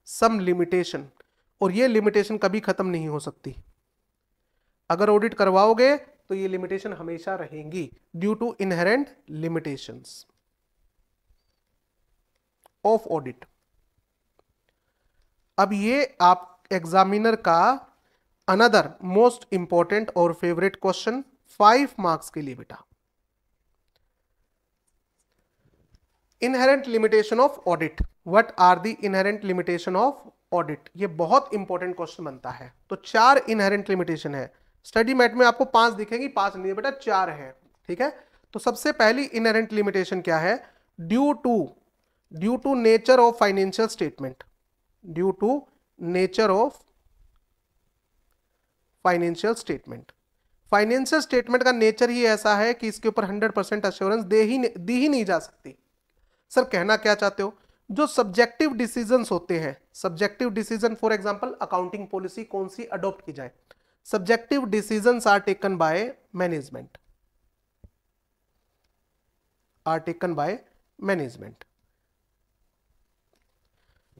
सम लिमिटेशन, और ये लिमिटेशन कभी खत्म नहीं हो सकती। अगर ऑडिट करवाओगे तो ये लिमिटेशन हमेशा रहेंगी, due to inherent limitations of audit. अब ये आप एग्जामिनर का अनदर मोस्ट इंपॉर्टेंट और फेवरेट क्वेश्चन 5 मार्क्स के लिए बेटा, inherent limitation of audit. What are the inherent limitation of audit? ये बहुत इंपॉर्टेंट क्वेश्चन बनता है। तो 4 इनहेरेंट लिमिटेशन है। स्टडी मैट में आपको 5 दिखेंगी, 5 नहीं है बेटा, 4 है। ठीक है, तो सबसे पहली इनहेरेंट लिमिटेशन क्या है? Due to nature of financial statement, due to nature of financial statement. Financial statement का नेचर ही ऐसा है कि इसके ऊपर 100% अश्योरेंस दी ही नहीं जा सकती। सर कहना क्या चाहते हो? जो सब्जेक्टिव डिसीजंस होते हैं, subjective decision for example accounting policy कौन सी अडॉप्ट की जाए, subjective decisions are taken by management, are taken by management.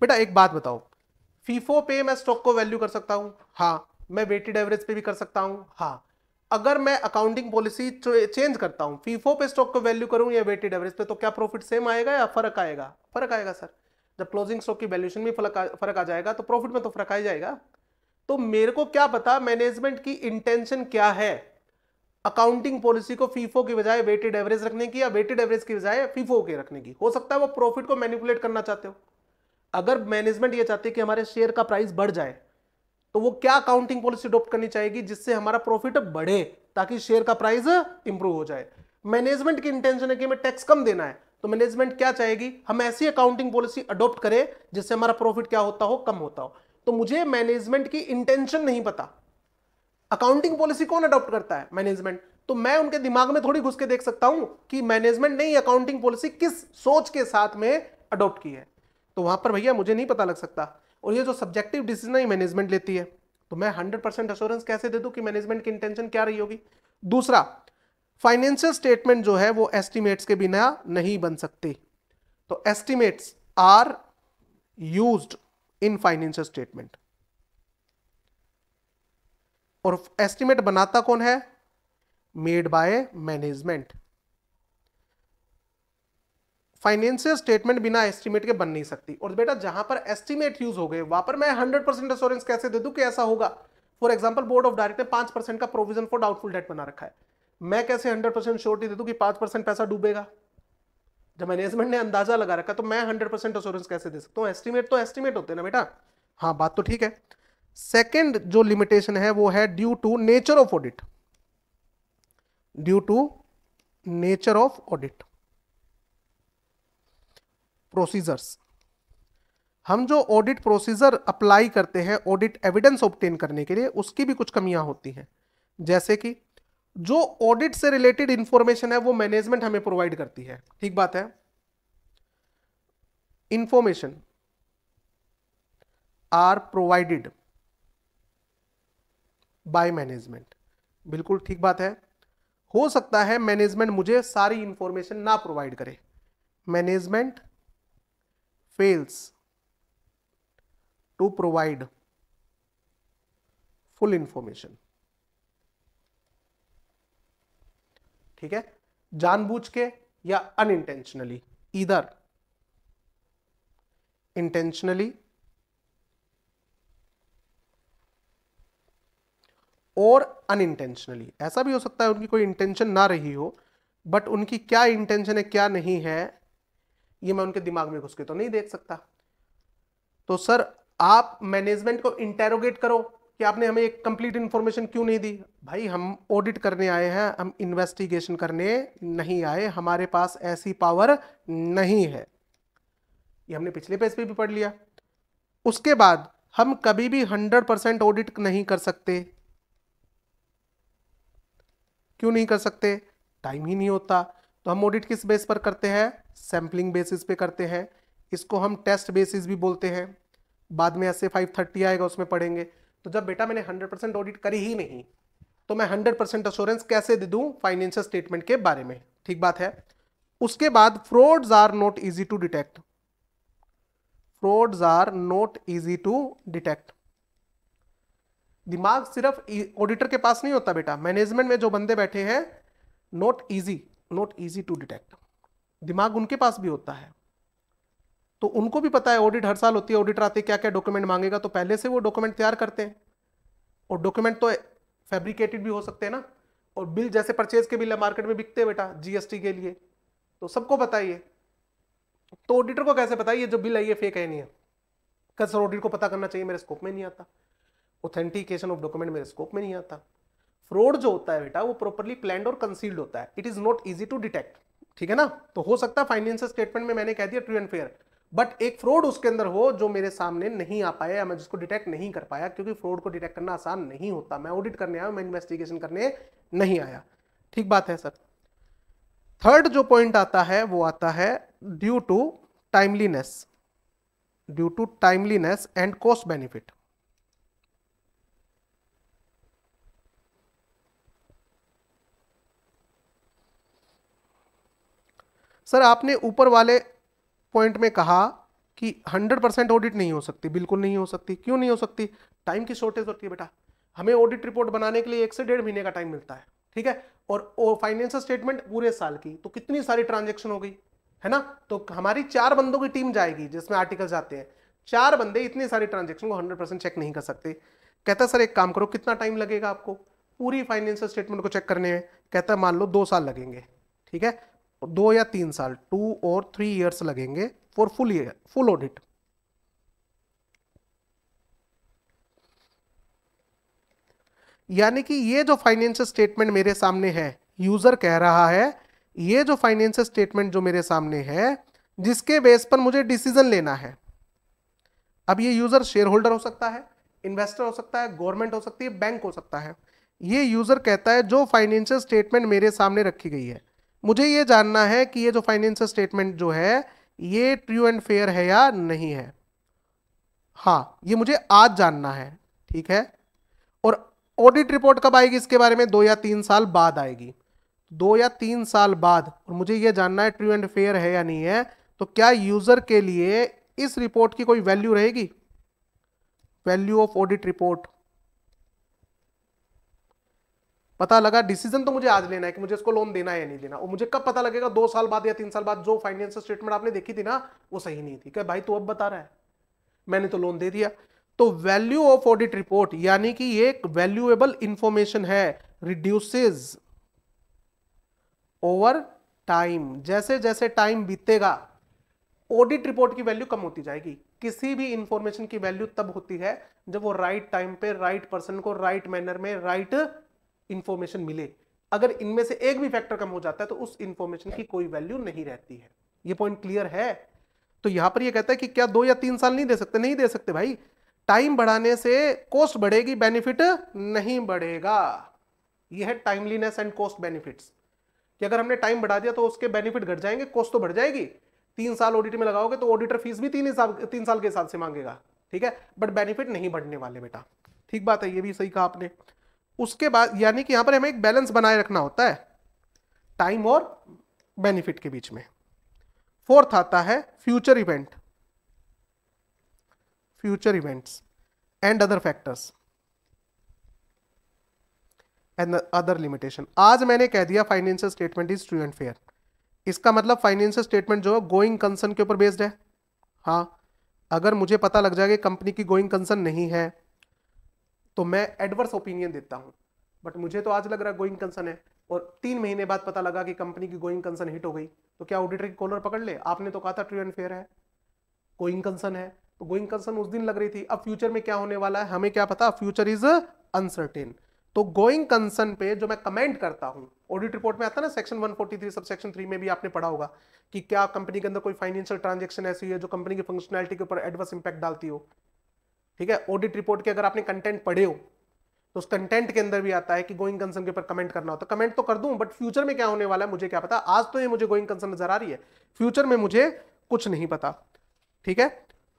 बेटा एक बात बताओ, फीफो पे मैं स्टॉक को वैल्यू कर सकता हूं? हाँ। मैं वेटेड एवरेज पे भी कर सकता हूं? हाँ। अगर मैं अकाउंटिंग पॉलिसी चेंज करता हूं, फीफो पे स्टॉक को वैल्यू करूं या वेटेड एवरेज पे, तो क्या प्रॉफिट सेम आएगा या फर्क आएगा? फर्क आएगा सर। जब क्लोजिंग स्टॉक की वैल्यूएशन में फर्क आ जाएगा तो प्रॉफिट में तो फर्क आ जाएगा। तो मेरे को क्या पता मैनेजमेंट की इंटेंशन क्या है, अकाउंटिंग पॉलिसी को फीफो की बजाय वेटेड एवरेज रखने की या वेटेड एवरेज की बजाय फीफो के रखने की। हो सकता है वो प्रॉफिट को मैनिपुलेट करना चाहते हो। अगर मैनेजमेंट ये चाहती है कि हमारे शेयर का प्राइस बढ़ जाए, तो वो क्या अकाउंटिंग पॉलिसी अडॉप्ट करनी चाहेगी जिससे हमारा प्रॉफिट बढ़े, ताकि शेयर का प्राइस इंप्रूव हो जाए। मैनेजमेंट की इंटेंशन है कि हमें टैक्स कम देना है, तो मैनेजमेंट क्या चाहेगी? हम ऐसी अकाउंटिंग पॉलिसी अडॉप्ट करें जिससे हमारा प्रॉफिट क्या होता हो? कम होता हो। तो मुझे मैनेजमेंट की इंटेंशन नहीं पता। अकाउंटिंग पॉलिसी कौन अडॉप्ट करता है? मैनेजमेंट। तो मैं उनके दिमाग में थोड़ी घुस के देख सकता हूं कि मैनेजमेंट ने ये अकाउंटिंग पॉलिसी किस सोच के साथ में अडॉप्ट की है। तो वहां पर भैया मुझे नहीं पता लग सकता। और ये जो सब्जेक्टिव डिसीजन है मैनेजमेंट लेती है, तो मैं 100% अश्योरेंस कैसे दे दूं कि मैनेजमेंट की इंटेंशन क्या रही होगी? दूसरा, फाइनेंशियल स्टेटमेंट जो है वो एस्टिमेट्स के बिना नहीं बन सकते। तो estimates are used in financial statement. और एस्टिमेट बनाता कौन है? Made by management. Financial statement बिना एस्टिमेट के बन नहीं सकती। और बेटा जहां पर एस्टिमेट यूज हो गए वहां पर मैं 100% एश्योरेंस कैसे दे दूं कि ऐसा होगा? For example board of director ने 5% का प्रोविजन फॉर डाउटफुल डेट बना रखा है, मैं कैसे 100% श्योरिटी दे दूं कि 5% पैसा डूबेगा? जब मैनेजमेंट ने अंदाजा लगा रखा तो मैं 100% एश्योरेंस कैसे दे सकता हूं? एस्टिमेट तो एस्टिमेट होते हैं ना बेटा। हाँ, बात तो ठीक है। सेकेंड जो लिमिटेशन है वो है due to nature of audit. Due to nature of audit procedures. हम जो ऑडिट प्रोसीजर अप्लाई करते हैं ऑडिट एविडेंस ऑब्टेन करने के लिए, उसकी भी कुछ कमियां होती हैं। जैसे कि जो ऑडिट से रिलेटेड इंफॉर्मेशन है वो मैनेजमेंट हमें प्रोवाइड करती है, ठीक बात है। Information are provided by management, बिल्कुल ठीक बात है। हो सकता है मैनेजमेंट मुझे सारी इंफॉर्मेशन ना प्रोवाइड करे। Management fails to provide full information, ठीक है, जानबूझ के या अनइंटेंशनली, इधर इंटेंशनली और अनइंटेंशनली। ऐसा भी हो सकता है उनकी कोई इंटेंशन ना रही हो, बट उनकी क्या इंटेंशन है क्या नहीं है ये मैं उनके दिमाग में घुस के तो नहीं देख सकता। तो सर आप मैनेजमेंट को इंटेरोगेट करो कि आपने हमें एक कंप्लीट इंफॉर्मेशन क्यों नहीं दी। भाई हम ऑडिट करने आए हैं, हम इन्वेस्टिगेशन करने नहीं आए, हमारे पास ऐसी पावर नहीं है। ये हमने पिछले पेज पे भी पढ़ लिया। उसके बाद हम कभी भी 100% ऑडिट नहीं कर सकते। क्यों नहीं कर सकते? टाइम ही नहीं होता। तो हम ऑडिट किस बेस पर करते हैं? सैंपलिंग बेसिस पे करते हैं। इसको हम टेस्ट बेसिस भी बोलते हैं, बाद में ऐसे 530 आएगा उसमें पढ़ेंगे। तो जब बेटा मैंने 100% ऑडिट करी ही नहीं तो मैं 100% अश्योरेंस कैसे दे दूं फाइनेंशियल स्टेटमेंट के बारे में, ठीक बात है। उसके बाद frauds are not easy to detect. Frauds are not easy to detect. दिमाग सिर्फ ऑडिटर के पास नहीं होता बेटा, मैनेजमेंट में जो बंदे बैठे हैं नॉट इजी टू डिटेक्ट, दिमाग उनके पास भी होता है। तो उनको भी पता है ऑडिट हर साल होती है, ऑडिटर आते क्या क्या डॉक्यूमेंट मांगेगा, तो पहले से वो डॉक्यूमेंट तैयार करते हैं। और डॉक्यूमेंट तो फैब्रिकेटेड भी हो सकते हैं ना। और बिल जैसे परचेज के बिल मार्केट में बिकते हैं बेटा जीएसटी के लिए, तो सबको पता ही है। तो ऑडिटर को कैसे पता ये जो बिल है ये फेक है नहीं है? कैसे ऑडिटर को पता करना चाहिए? मेरे स्कोप में नहीं आता। ऑथेंटिकेशन ऑफ डॉक्यूमेंट मेरे स्कोप में नहीं आता। फ्रॉड जो होता है बेटा वो प्रॉपर्ली प्लान्ड और कंसील्ड होता है, it is not easy to detect, ठीक है ना। तो हो सकता है फाइनेंशियल स्टेटमेंट में मैंने कह दिया ट्रू एंड फेयर, बट एक फ्रॉड उसके अंदर हो जो मेरे सामने नहीं आ पाया या मैं जिसको डिटेक्ट नहीं कर पाया, क्योंकि फ्रॉड को डिटेक्ट करना आसान नहीं होता। मैं ऑडिट करने आया, मैं इन्वेस्टिगेशन करने नहीं आया, ठीक बात है सर। थर्ड जो पॉइंट आता है वो आता है due to timeliness, due to timeliness and cost benefit. Sir आपने ऊपर वाले पॉइंट में कहा कि 100% ऑडिट नहीं हो सकती, बिल्कुल नहीं हो सकती। क्यों नहीं हो सकती? टाइम की शॉर्टेज होती है बेटा। हमें ऑडिट रिपोर्ट बनाने के लिए 1 से 1.5 महीने का टाइम मिलता है, ठीक है। और फाइनेंशियल स्टेटमेंट पूरे साल की, तो कितनी सारी ट्रांजेक्शन हो गई है ना। तो हमारी 4 बंदों की टीम जाएगी जिसमें आर्टिकल्स आते हैं। 4 बंदे इतनी सारी ट्रांजेक्शन को 100% चेक नहीं कर सकते। कहता सर एक काम करो, कितना टाइम लगेगा आपको पूरी फाइनेंशियल स्टेटमेंट को चेक करने में? कहता है मान लो 2 साल लगेंगे, ठीक है, 2 या 3 साल, 2 और 3 ईयर्स लगेंगे फॉर फुल ऑडिट। यानी कि ये जो फाइनेंशियल स्टेटमेंट मेरे सामने है, यूजर कह रहा है ये जो फाइनेंशियल स्टेटमेंट जो मेरे सामने है जिसके बेस पर मुझे डिसीजन लेना है। अब ये यूजर शेयर होल्डर हो सकता है, इन्वेस्टर हो सकता है, गवर्नमेंट हो सकती है, बैंक हो सकता है। ये यूजर कहता है जो फाइनेंशियल स्टेटमेंट मेरे सामने रखी गई है, मुझे ये जानना है कि ये जो फाइनेंशियल स्टेटमेंट जो है ये ट्रू एंड फेयर है या नहीं है। हाँ, ये मुझे आज जानना है, ठीक है। और ऑडिट रिपोर्ट कब आएगी इसके बारे में? 2 या 3 साल बाद आएगी। 2 या 3 साल बाद, और मुझे ये जानना है ट्रू एंड फेयर है या नहीं है। तो क्या यूजर के लिए इस रिपोर्ट की कोई वैल्यू रहेगी? वैल्यू ऑफ ऑडिट रिपोर्ट, पता लगा, डिसीजन तो मुझे आज लेना है कि मुझे इसको लोन देना है या नहीं देना, और मुझे कब पता लगेगा, 2 साल बाद या 3 साल बाद, जो फाइनेंशियल स्टेटमेंट आपने देखी थी ना वो सही नहीं थी, क्या भाई तू अब बता रहा है, मैंने तो लोन दे दिया। तो वैल्यू ऑफ ऑडिट रिपोर्ट यानी कि ये एक वैल्यूएबल इंफॉर्मेशन है, रिड्यूसेस ओवर टाइम, जैसे जैसे टाइम बीतेगा ऑडिट रिपोर्ट की वैल्यू कम होती जाएगी। किसी भी इंफॉर्मेशन की वैल्यू तब होती है जब वो राइट टाइम पे राइट पर्सन को राइट मैनर में राइट इंफॉर्मेशन मिले। अगर इनमें से एक भी फैक्टर कम हो जाता है तो उस इंफॉर्मेशन की कोई वैल्यू नहीं रहती है। ये पॉइंट क्लियर है? तो यहां पर ये कहता है कि क्या 2 या 3 साल नहीं दे सकते? नहीं दे सकते भाई, टाइम बढ़ाने से कॉस्ट बढ़ेगी, बेनिफिट नहीं बढ़ेगा। यह है टाइमलीनेस एंड कॉस्ट बेनिफिट्स, कि अगर हमने टाइम बढ़ा दिया तो उसके बेनिफिट घट जाएंगे, कॉस्ट तो बढ़ जाएगी। 3 साल ऑडिट में लगाओगे तो ऑडिटर फीस भी 3 साल के हिसाब से मांगेगा, ठीक है, बट बेनिफिट नहीं बढ़ने वाले बेटा। ठीक बात है, ये भी सही कहा आपने। उसके बाद यानी कि यहां पर हमें एक बैलेंस बनाए रखना होता है टाइम और बेनिफिट के बीच में। फोर्थ आता है future event, future events and other factors and other limitation. आज मैंने कह दिया financial statement is true and fair, इसका मतलब फाइनेंशियल स्टेटमेंट जो है गोइंग कंसर्न के ऊपर बेस्ड है। हाँ, अगर मुझे पता लग जाएगा कंपनी की गोइंग कंसर्न नहीं है तो मैं एडवर्स ओपिनियन देता हूं, बट मुझे तो आज लग रहा है गोइंग कंसर्न है, और 3 महीने बाद पता लगा कि कंपनी की गोइंग कंसर्न हिट हो गई, तो क्या ऑडिटर की कॉलर पकड़ ले? आपने तो कहा था ट्रू एंड फेयर है, गोइंग कंसर्न है, तो गोइंग कंसर्न उस दिन लग रही थी। अब फ्यूचर में क्या होने वाला है हमें क्या पता, फ्यूचर इज अनसर्टेन। तो गोइंग कंसर्न पे जो मैं कमेंट करता हूं, ऑडिट रिपोर्ट में आता है ना सेक्शन 143 सब सेक्शन 3 में भी आपने पढ़ा होगा कि क्या कंपनी के अंदर कोई फाइनेंशियल ट्रांजैक्शन ऐसी है जो कंपनी की फंक्शनैलिटी के ऊपर एडवर्स इंपैक्ट डालती हो, ठीक है। ऑडिट रिपोर्ट के अगर आपने कंटेंट पढ़े हो तो उस कंटेंट के अंदर भी आता है कि गोइंग कंसर्न के ऊपर कमेंट करना हो, तो कमेंट तो कर दूं, बट फ्यूचर में क्या होने वाला है मुझे क्या पता। आज तो ये मुझे गोइंग कंसर्न नजर आ रही है, फ्यूचर में मुझे कुछ नहीं पता, ठीक है।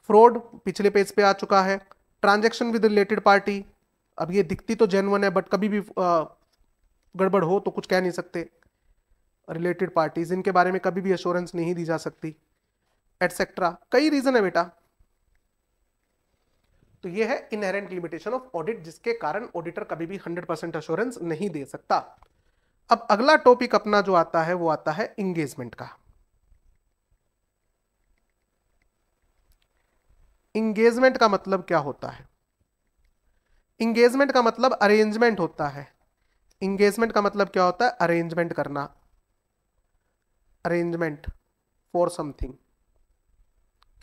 फ्रॉड पिछले पेज पे आ चुका है। ट्रांजैक्शन विद रिलेटेड पार्टी, अब ये दिखती तो जेन्युइन है बट कभी भी गड़बड़ हो तो कुछ कह नहीं सकते। रिलेटेड पार्टीज, इनके बारे में कभी भी एश्योरेंस नहीं दी जा सकती, एटसेट्रा। कई रीजन है बेटा। तो ये है इनहेरेंट लिमिटेशन ऑफ ऑडिट, जिसके कारण ऑडिटर कभी भी 100% एश्योरेंस नहीं दे सकता। अब अगला टॉपिक अपना जो आता है वो आता है इंगेजमेंट का। इंगेजमेंट का मतलब क्या होता है? इंगेजमेंट का मतलब अरेंजमेंट होता है। इंगेजमेंट का मतलब क्या होता है? अरेंजमेंट करना, अरेंजमेंट फॉर समथिंग,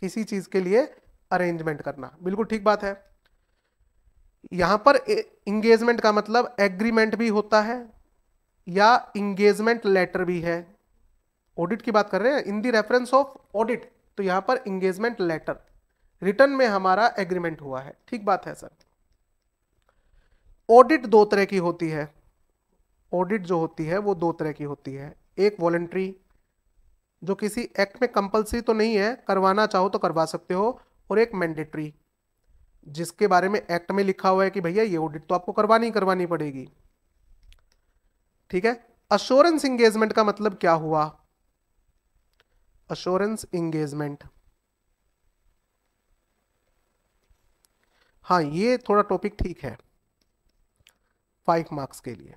किसी चीज के लिए अरेंजमेंट करना, बिल्कुल ठीक बात है। यहां पर इंगेजमेंट का मतलब एग्रीमेंट भी होता है या इंगेजमेंट लेटर भी है। ऑडिट की बात कर रहे हैं, in the reference of audit, तो यहां पर इंगेजमेंट लेटर, रिटर्न में हमारा एग्रीमेंट हुआ है, ठीक बात है सर। ऑडिट 2 तरह की होती है, ऑडिट जो होती है वो 2 तरह की होती है। एक वॉलंटरी, जो किसी एक्ट में कंपलसरी तो नहीं है, करवाना चाहो तो करवा सकते हो, और एक मैंडेटरी, जिसके बारे में एक्ट में लिखा हुआ है कि भैया ये ऑडिट तो आपको करवानी करवानी पड़ेगी, ठीक है। अश्योरेंस इंगेजमेंट का मतलब क्या हुआ? अश्योरेंस इंगेजमेंट, हाँ ये थोड़ा टॉपिक ठीक है 5 मार्क्स के लिए।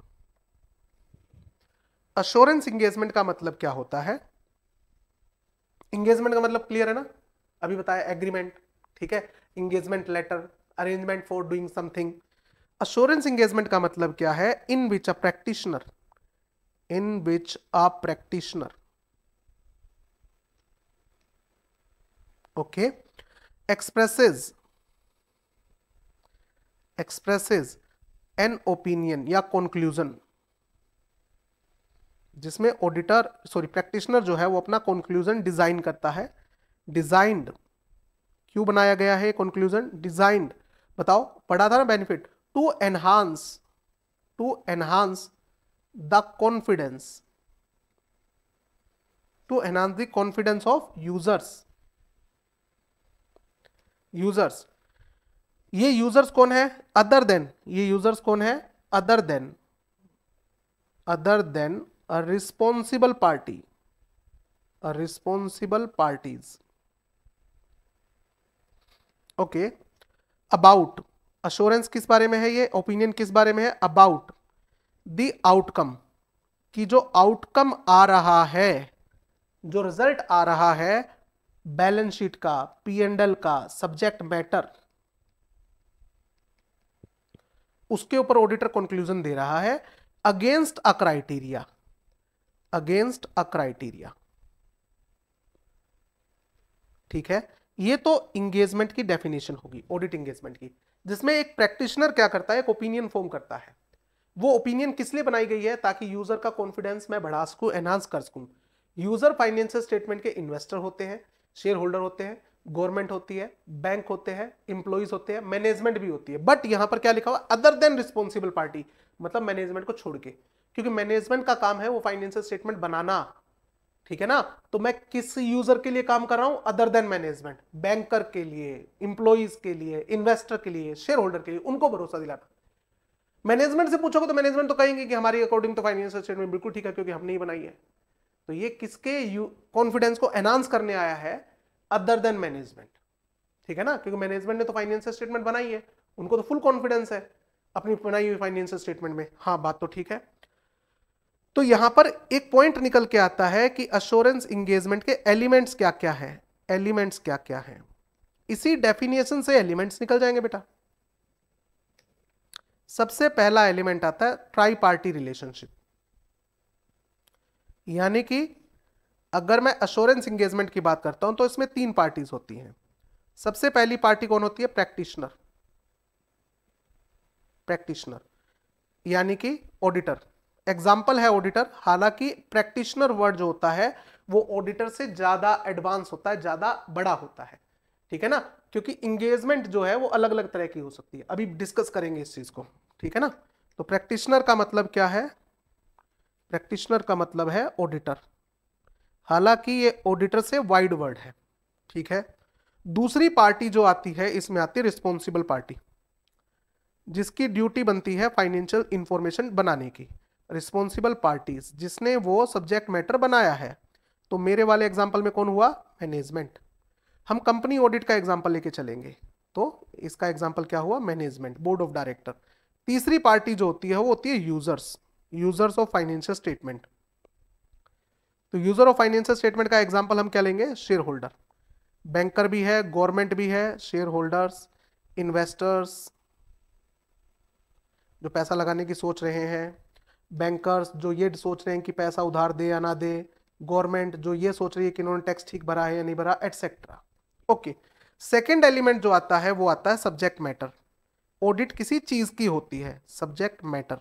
अश्योरेंस इंगेजमेंट का मतलब क्या होता है? इंगेजमेंट का मतलब क्लियर है ना, अभी बताया, एग्रीमेंट, ठीक है, engagement letter, arrangement for doing something. Assurance engagement का मतलब क्या है? In which a practitioner, in which a practitioner, okay, expresses an opinion या कंक्लूजन, जिसमें ऑडिटर प्रैक्टिशनर जो है वो अपना कंक्लूजन डिजाइन करता है। डिजाइंड, क्यों बनाया गया है कंक्लूजन? डिजाइंड, बताओ, पढ़ा था ना benefit, to enhance the confidence, to enhance the confidence of users. ये यूजर्स कौन है? अदर देन, ये यूजर्स कौन है? Other than a responsible parties, okay. About, assurance किस बारे में है? ये ओपिनियन किस बारे में है? अबाउट द आउटकम, कि जो आउटकम आ रहा है, जो रिजल्ट आ रहा है बैलेंस शीट का, P&L का, सब्जेक्ट मैटर, उसके ऊपर ऑडिटर कंक्लूजन दे रहा है against a criteria, against a criteria. ठीक है, ये तो इंगेजमेंट की डेफिनेशन होगी, ऑडिट इंगेजमेंट की, जिसमें एक प्रैक्टिशनर क्या करता है, एक ओपिनियन फॉर्म करता है। वो ओपिनियन किस लिए बनाई गई है, ताकि यूजर का कॉन्फिडेंस मैं बढ़ा सकूं, एनहांस कर सकूं। यूजर फाइनेंशियल स्टेटमेंट के इन्वेस्टर होते हैं, शेयर होल्डर होते हैं, गवर्नमेंट होती है, बैंक होते हैं, इंप्लॉइज होते हैं, मैनेजमेंट भी होती है। बट यहां पर क्या लिखा हुआ, अदर देन रिस्पॉन्सिबल पार्टी, मतलब मैनेजमेंट को छोड़ के, क्योंकि मैनेजमेंट का काम है वो फाइनेंशियल स्टेटमेंट बनाना। ठीक है ना, तो मैं किस यूजर के लिए काम कर रहा हूं, अदर देन मैनेजमेंट, बैंकर के लिए, इंप्लॉइज के लिए, इन्वेस्टर के लिए, शेयर होल्डर के लिए, उनको भरोसा दिलाना। मैनेजमेंट से पूछोगे तो मैनेजमेंट तो कहेंगे कि हमारी अकॉर्डिंग तो फाइनेंशियल स्टेटमेंट बिल्कुल ठीक है, क्योंकि हमने ही बनाई है। तो ये किसके कॉन्फिडेंस को एनहांस करने आया है, अदर देन मैनेजमेंट। ठीक है ना, क्योंकि मैनेजमेंट ने तो फाइनेंशियल स्टेटमेंट बनाई है, उनको तो फुल कॉन्फिडेंस है अपनी बनाई हुई फाइनेंशियल स्टेटमेंट में। हाँ, बात तो ठीक है। तो यहां पर एक पॉइंट निकल के आता है कि अश्योरेंस इंगेजमेंट के एलिमेंट्स क्या क्या है, एलिमेंट्स क्या क्या है। इसी डेफिनेशन से एलिमेंट्स निकल जाएंगे बेटा। सबसे पहला एलिमेंट आता है ट्राई पार्टी रिलेशनशिप, यानी कि अगर मैं अश्योरेंस इंगेजमेंट की बात करता हूं तो इसमें 3 पार्टीज होती हैं। सबसे पहली पार्टी कौन होती है, प्रैक्टिशनर, प्रैक्टिशनर यानी कि ऑडिटर। एग्जाम्पल है ऑडिटर, हालांकि प्रैक्टिशनर वर्ड जो होता है वो ऑडिटर से ज्यादा एडवांस होता है, ज्यादा बड़ा होता है। ठीक है ना, क्योंकि इंगेजमेंट जो है वो अलग अलग तरह की हो सकती है, अभी डिस्कस करेंगे इस चीज को। ठीक है ना, तो प्रैक्टिशनर का मतलब क्या है, प्रैक्टिशनर का मतलब है ऑडिटर, हालांकि ये ऑडिटर से वाइड वर्ड है। ठीक है, दूसरी पार्टी जो आती है इसमें आती है रिस्पॉन्सिबल पार्टी, जिसकी ड्यूटी बनती है फाइनेंशियल इंफॉर्मेशन बनाने की। रिस्पॉन्सिबल पार्टीज, जिसने वो सब्जेक्ट मैटर बनाया है। तो मेरे वाले एग्जांपल में कौन हुआ, मैनेजमेंट। हम कंपनी ऑडिट का एग्जांपल लेके चलेंगे तो इसका एग्जांपल क्या हुआ, मैनेजमेंट, बोर्ड ऑफ डायरेक्टर। तीसरी पार्टी जो होती है वो होती है users, users of financial statement. तो यूजर ऑफ फाइनेंशियल स्टेटमेंट का एग्जांपल हम क्या लेंगे, शेयर होल्डर। बैंकर भी है, गवर्नमेंट भी है, शेयर होल्डर्स, इन्वेस्टर्स जो पैसा लगाने की सोच रहे हैं, बैंकर्स जो ये सोच रहे हैं कि पैसा उधार दे या ना दे, गवर्नमेंट जो ये सोच रही है कि इन्होंने टैक्स ठीक भरा है या नहीं भरा, एटसेट्रा। ओके, सेकेंड एलिमेंट जो आता है वो आता है सब्जेक्ट मैटर। ऑडिट किसी चीज की होती है, सब्जेक्ट मैटर।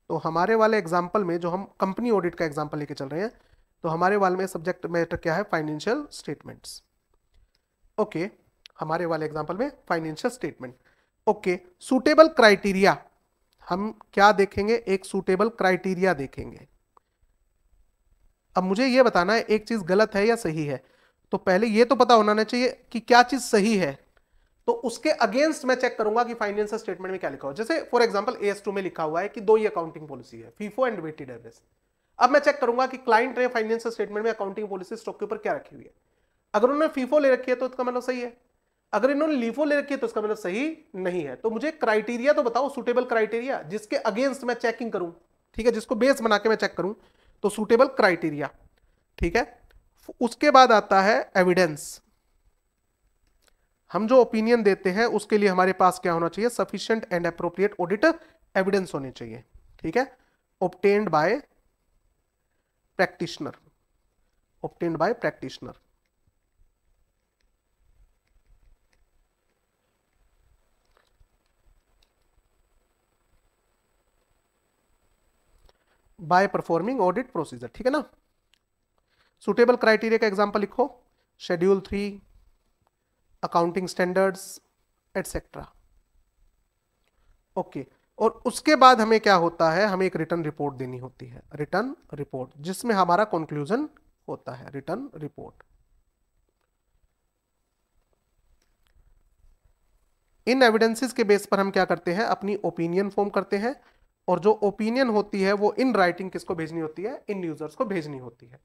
तो हमारे वाले एग्जाम्पल में जो हम कंपनी ऑडिट का एग्जाम्पल लेके चल रहे हैं, तो हमारे वाले में सब्जेक्ट मैटर क्या है, फाइनेंशियल स्टेटमेंट्स। ओके, हमारे वाले एग्जाम्पल में financial statement. Okay, suitable criteria, हम क्या देखेंगे, एक सूटेबल क्राइटेरिया देखेंगे। अब मुझे यह बताना है एक चीज गलत है या सही है, तो पहले यह तो पता होना चाहिए कि क्या चीज सही है, तो उसके अगेंस्ट मैं चेक करूंगा कि फाइनेंशियल स्टेटमेंट में क्या लिखा हो। जैसे फॉर एग्जांपल AS2 में लिखा हुआ है कि 2 ही अकाउंटिंग पॉलिसी है, फीफो एंड वेटेड एवरेज। अब मैं चेक करूंगा कि क्लाइंट ने फाइनेंशियल स्टेटमेंट में अकाउंटिंग पॉलिसी स्टॉक के ऊपर क्या रखी हुई है। अगर उन्होंने फीफो ले रखी है तो इसका मतलब सही है, अगर इन्होंने लीफो ले रखी है तो इसका मतलब सही नहीं है। तो मुझे क्राइटेरिया तो बताओ, सुटेबल क्राइटेरिया जिसके अगेंस्ट मैं चेकिंग करूं। ठीक है, जिसको बेस बना के मैं चेक करूं, तो सुटेबल क्राइटेरिया। ठीक है, उसके बाद आता है एविडेंस। हम जो ओपिनियन देते हैं उसके लिए हमारे पास क्या होना चाहिए, sufficient and appropriate audit evidence होने चाहिए। ठीक है, obtained by practitioner, obtained by practitioner. By performing audit procedure. ठीक है ना, सुटेबल क्राइटेरिया का एग्जांपल लिखो, schedule 3, accounting standards, etcetera. Okay, और उसके बाद हमें क्या होता है, हमें एक रिटर्न रिपोर्ट देनी होती है, रिटर्न रिपोर्ट, जिसमें हमारा कंक्लूजन होता है, रिटर्न रिपोर्ट। इन एविडेंसेस के बेस पर हम क्या करते हैं, अपनी ओपिनियन फॉर्म करते हैं, और जो ओपिनियन होती है वो इन राइटिंग किसको भेजनी होती है, इन यूजर्स को भेजनी होती है।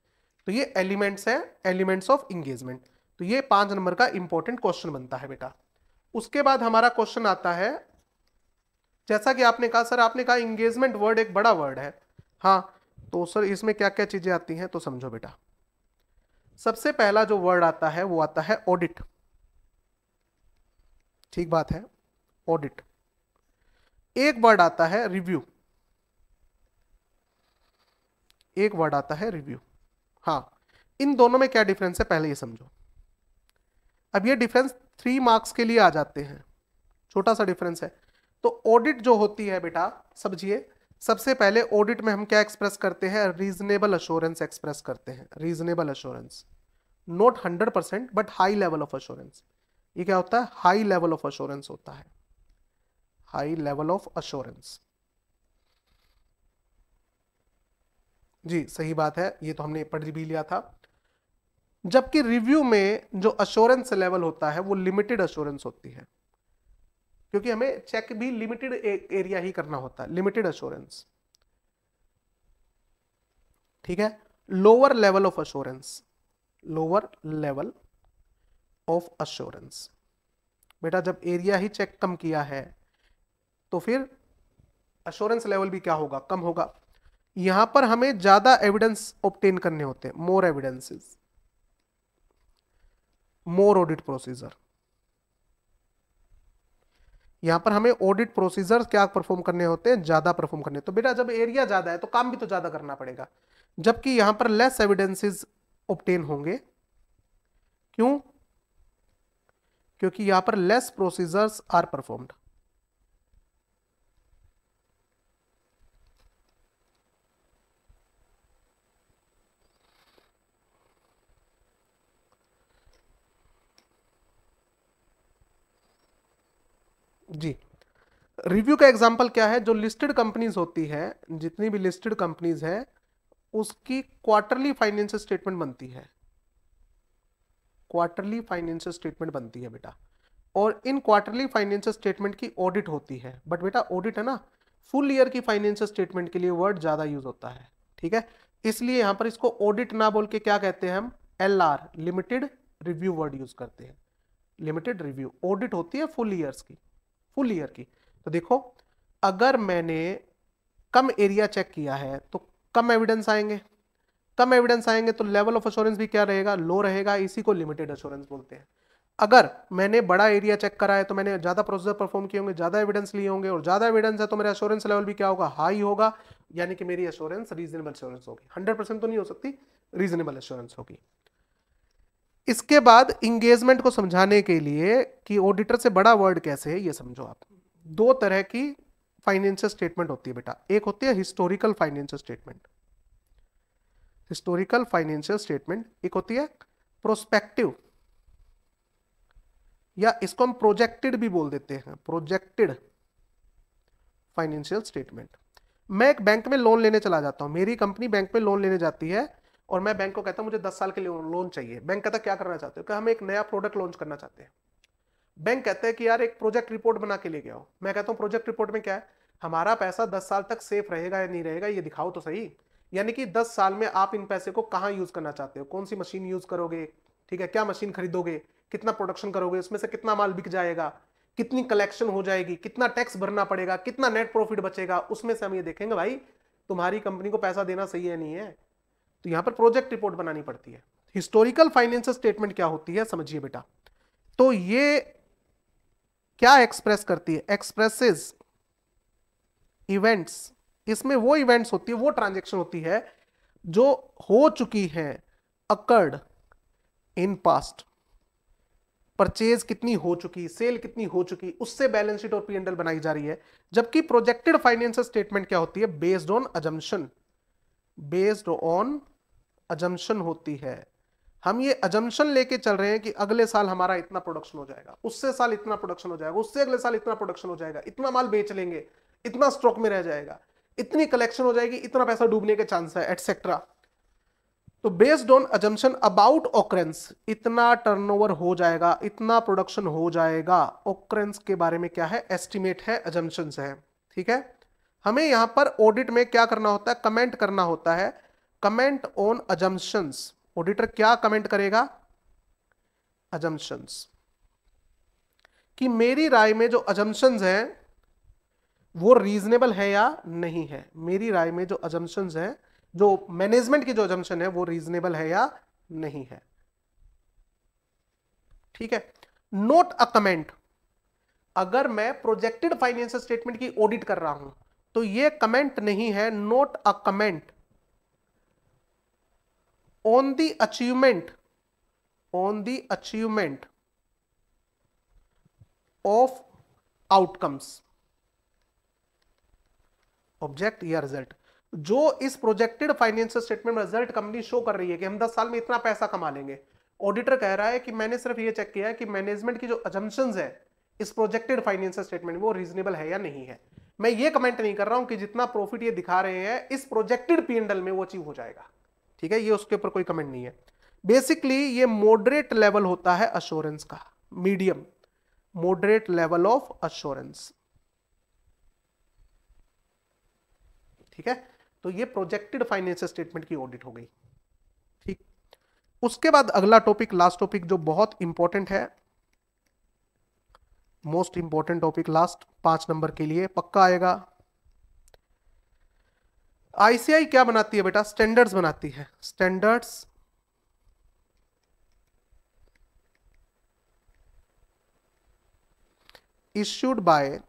तो ये एलिमेंट्स है, एलिमेंट्स ऑफ इंगेजमेंट। तो ये 5 नंबर का इंपॉर्टेंट क्वेश्चन बनता है बेटा। उसके बाद हमारा क्वेश्चन आता है जैसा कि आपने कहा सर, आपने कहा इंगेजमेंट वर्ड एक बड़ा वर्ड है, हाँ, तो सर इसमें क्या क्या चीजें आती हैं, तो समझो बेटा। सबसे पहला जो वर्ड आता है वो आता है ऑडिट, ठीक बात है, ऑडिट। एक वर्ड आता है रिव्यू, एक वर्ड आता है रिव्यू। हाँ, इन दोनों में क्या डिफरेंस है पहले ये समझो। अब ये डिफरेंस 3 मार्क्स के लिए आ जाते हैं, छोटा सा डिफरेंस है। तो ऑडिट जो होती है बेटा, समझिए, सबसे पहले ऑडिट में हम क्या एक्सप्रेस करते हैं, रीजनेबल अश्योरेंस एक्सप्रेस करते हैं, reasonable assurance, not 100% but high level of assurance. ये क्या होता है, हाई लेवल ऑफ अश्योरेंस होता है, हाई लेवल ऑफ अश्योरेंस। जी सही बात है, ये तो हमने पढ़ भी लिया था। जबकि रिव्यू में जो अश्योरेंस लेवल होता है वो लिमिटेड अश्योरेंस होती है, क्योंकि हमें चेक भी लिमिटेड एरिया ही करना होता है, लिमिटेड अश्योरेंस, ठीक है। Lower level of assurance, lower level of assurance, बेटा जब एरिया ही चेक कम किया है तो फिर अश्योरेंस लेवल भी क्या होगा, कम होगा। यहां पर हमें ज्यादा एविडेंस ऑब्टेन करने होते हैं, मोर एविडेंसेस, मोर ऑडिट प्रोसीजर। यहां पर हमें ऑडिट प्रोसीजर क्या परफॉर्म करने होते हैं, ज्यादा परफॉर्म करने। तो बेटा जब एरिया ज्यादा है तो काम भी तो ज्यादा करना पड़ेगा, जबकि यहां पर लेस एविडेंसेस ऑब्टेन होंगे। क्यों, क्योंकि यहां पर लेस प्रोसीजर्स आर परफॉर्म्ड। जी, रिव्यू का एग्जांपल क्या है, जो लिस्टेड कंपनीज होती है, जितनी भी लिस्टेड कंपनीज है उसकी क्वार्टरली फाइनेंशियल स्टेटमेंट बनती है, क्वार्टरली फाइनेंशियल स्टेटमेंट बनती है बेटा। और इन क्वार्टरली फाइनेंशियल स्टेटमेंट की ऑडिट होती है, बट बेटा ऑडिट है ना, फुल ईयर की फाइनेंशियल स्टेटमेंट के लिए वर्ड ज्यादा यूज होता है, ठीक है। इसलिए यहां पर इसको ऑडिट ना बोल के क्या कहते हैं हम, LR, limited review word use करते हैं, लिमिटेड रिव्यू। ऑडिट होती है फुल ईयर्स की, फुल ईयर की। तो देखो, अगर मैंने कम एरिया चेक किया है तो कम एविडेंस आएंगे, कम एविडेंस आएंगे तो लेवल ऑफ एश्योरेंस भी क्या रहेगा, लो रहेगा, इसी को लिमिटेड एश्योरेंस बोलते हैं। अगर मैंने बड़ा एरिया चेक करा है तो मैंने ज्यादा प्रोसीजर परफॉर्म किए होंगे, ज्यादा एविडेंस लिए होंगे, और ज्यादा एविडेंस है तो मेरा एश्योरेंस लेवल भी क्या होगा, हाई होगा, यानी कि मेरी एश्योरेंस रीजनेबल एश्योरेंस होगी। 100% तो नहीं हो सकती, रीजनेबल एश्योरेंस होगी। इसके बाद इंगेजमेंट को समझाने के लिए कि ऑडिटर से बड़ा वर्ड कैसे है ये समझो आप। दो तरह की फाइनेंशियल स्टेटमेंट होती है बेटा, एक होती है historical financial statement, historical financial statement, एक होती है प्रोस्पेक्टिव, या इसको हम प्रोजेक्टेड भी बोल देते हैं, प्रोजेक्टेड फाइनेंशियल स्टेटमेंट। मैं एक बैंक में लोन लेने चला जाता हूं, मेरी कंपनी बैंक में लोन लेने जाती है और मैं बैंक को कहता हूं मुझे 10 साल के लिए लोन चाहिए। बैंक कहता क्या करना चाहते हो, कि हम एक नया प्रोडक्ट लॉन्च करना चाहते हैं। बैंक कहते हैं कि यार एक प्रोजेक्ट रिपोर्ट बना के लेके आओ। मैं कहता हूं प्रोजेक्ट रिपोर्ट में क्या है, हमारा पैसा 10 साल तक सेफ रहेगा या नहीं रहेगा ये दिखाओ तो सही। यानी कि 10 साल में आप इन पैसे को कहां यूज करना चाहते हो, कौन सी मशीन यूज करोगे, ठीक है, क्या मशीन खरीदोगे, कितना प्रोडक्शन करोगे, उसमें से कितना माल बिक जाएगा, कितनी कलेक्शन हो जाएगी, कितना टैक्स भरना पड़ेगा, कितना नेट प्रॉफिट बचेगा, उसमें से हम ये देखेंगे भाई तुम्हारी कंपनी को पैसा देना सही है नहीं है। तो यहां पर प्रोजेक्ट रिपोर्ट बनानी पड़ती है। हिस्टोरिकल फाइनेंशियल स्टेटमेंट क्या होती है समझिए बेटा, तो ये क्या एक्सप्रेस करती है, एक्सप्रेसेस इवेंट्स। इसमें वो इवेंट्स होती है, वो ट्रांजैक्शन होती है जो हो चुकी है, अकर्ड इन पास्ट। परचेज कितनी हो चुकी, सेल कितनी हो चुकी, उससे बैलेंस शीट और P&L बनाई जा रही है। जबकि प्रोजेक्टेड फाइनेंशियल स्टेटमेंट क्या होती है, based on assumption, based on assumption होती है। हम ये अजम्पशन लेके चल रहे हैं कि अगले साल हमारा इतना प्रोडक्शन हो जाएगा, उससे साल इतना प्रोडक्शन हो जाएगा, उससे अगले साल इतना प्रोडक्शन हो जाएगा, इतना माल बेच लेंगे, इतना स्टॉक में रह जाएगा, इतनी कलेक्शन हो जाएगी, इतना पैसा डूबने के चांस है, एटसेट्रा। तो based on assumption about occurrence, इतना टर्नओवर हो जाएगा, इतना प्रोडक्शन हो जाएगा, ऑकरेंस के बारे में क्या है, एस्टिमेट है, अजम्पशंस है, ठीक है। हमें यहां पर ऑडिट में क्या करना होता है, कमेंट करना होता है, कमेंट ऑन अजम्पशंस। ऑडिटर क्या कमेंट करेगा, अजम्पशंस, कि मेरी राय में जो अजम्पशंस हैं वो रीजनेबल है या नहीं है। मेरी राय में जो अजम्पशंस हैं, जो मैनेजमेंट की जो अजम्पशन है वो रीजनेबल है या नहीं है। ठीक है। नोट अ कमेंट, अगर मैं प्रोजेक्टेड फाइनेंशियल स्टेटमेंट की ऑडिट कर रहा हूं तो ये कमेंट नहीं है। Note a comment on the achievement of outcomes, object या रिजल्ट। जो इस प्रोजेक्टेड फाइनेंशियल स्टेटमेंट में रिजल्ट कंपनी शो कर रही है कि हम 10 साल में इतना पैसा कमा लेंगे, ऑडिटर कह रहा है कि मैंने सिर्फ ये चेक किया है कि मैनेजमेंट की जो अजम्पशंस है इस प्रोजेक्टेड फाइनेंशियल स्टेटमेंट में वो रीजनेबल है या नहीं है। मैं ये कमेंट नहीं कर रहा हूं कि जितना प्रॉफिट ये दिखा रहे हैं इस प्रोजेक्टेड P&L में वो अचीव हो जाएगा। ठीक है, ये उसके ऊपर कोई कमेंट नहीं है। बेसिकली ये मॉडरेट लेवल होता है अश्योरेंस का, medium moderate level of assurance. ठीक है, तो ये प्रोजेक्टेड फाइनेंशियल स्टेटमेंट की ऑडिट हो गई। ठीक, उसके बाद अगला टॉपिक, लास्ट टॉपिक जो बहुत इंपॉर्टेंट है, most important topic last 5 number के लिए पक्का आएगा। आईसीआई क्या बनाती है बेटा? स्टैंडर्ड्स बनाती है। Standards issued by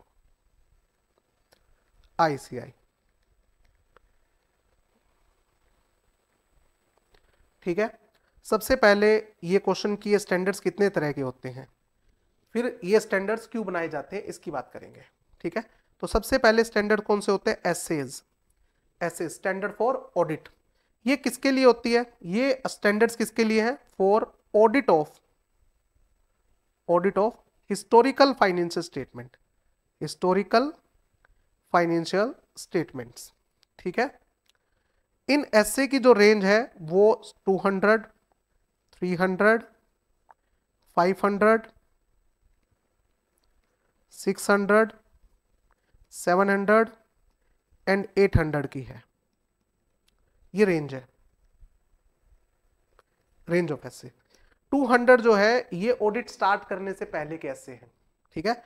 ICI. ठीक है, सबसे पहले ये क्वेश्चन की ये स्टैंडर्ड्स कितने तरह के होते हैं, फिर ये स्टैंडर्ड्स क्यों बनाए जाते हैं इसकी बात करेंगे। ठीक है, तो सबसे पहले स्टैंडर्ड कौन से होते हैं? SAs. SA standard for audit. ये किसके लिए होती है? ये स्टैंडर्ड्स किसके लिए है? For audit of historical financial statement, historical financial statements. ठीक है, इन एसए की जो रेंज है वो 200, 300, 500, 600, 700 एंड 800 की है। ये रेंज है, रेंज ऑफ एसए। 200 जो है ये ऑडिट स्टार्ट करने से पहले के एसए हैं। ठीक है,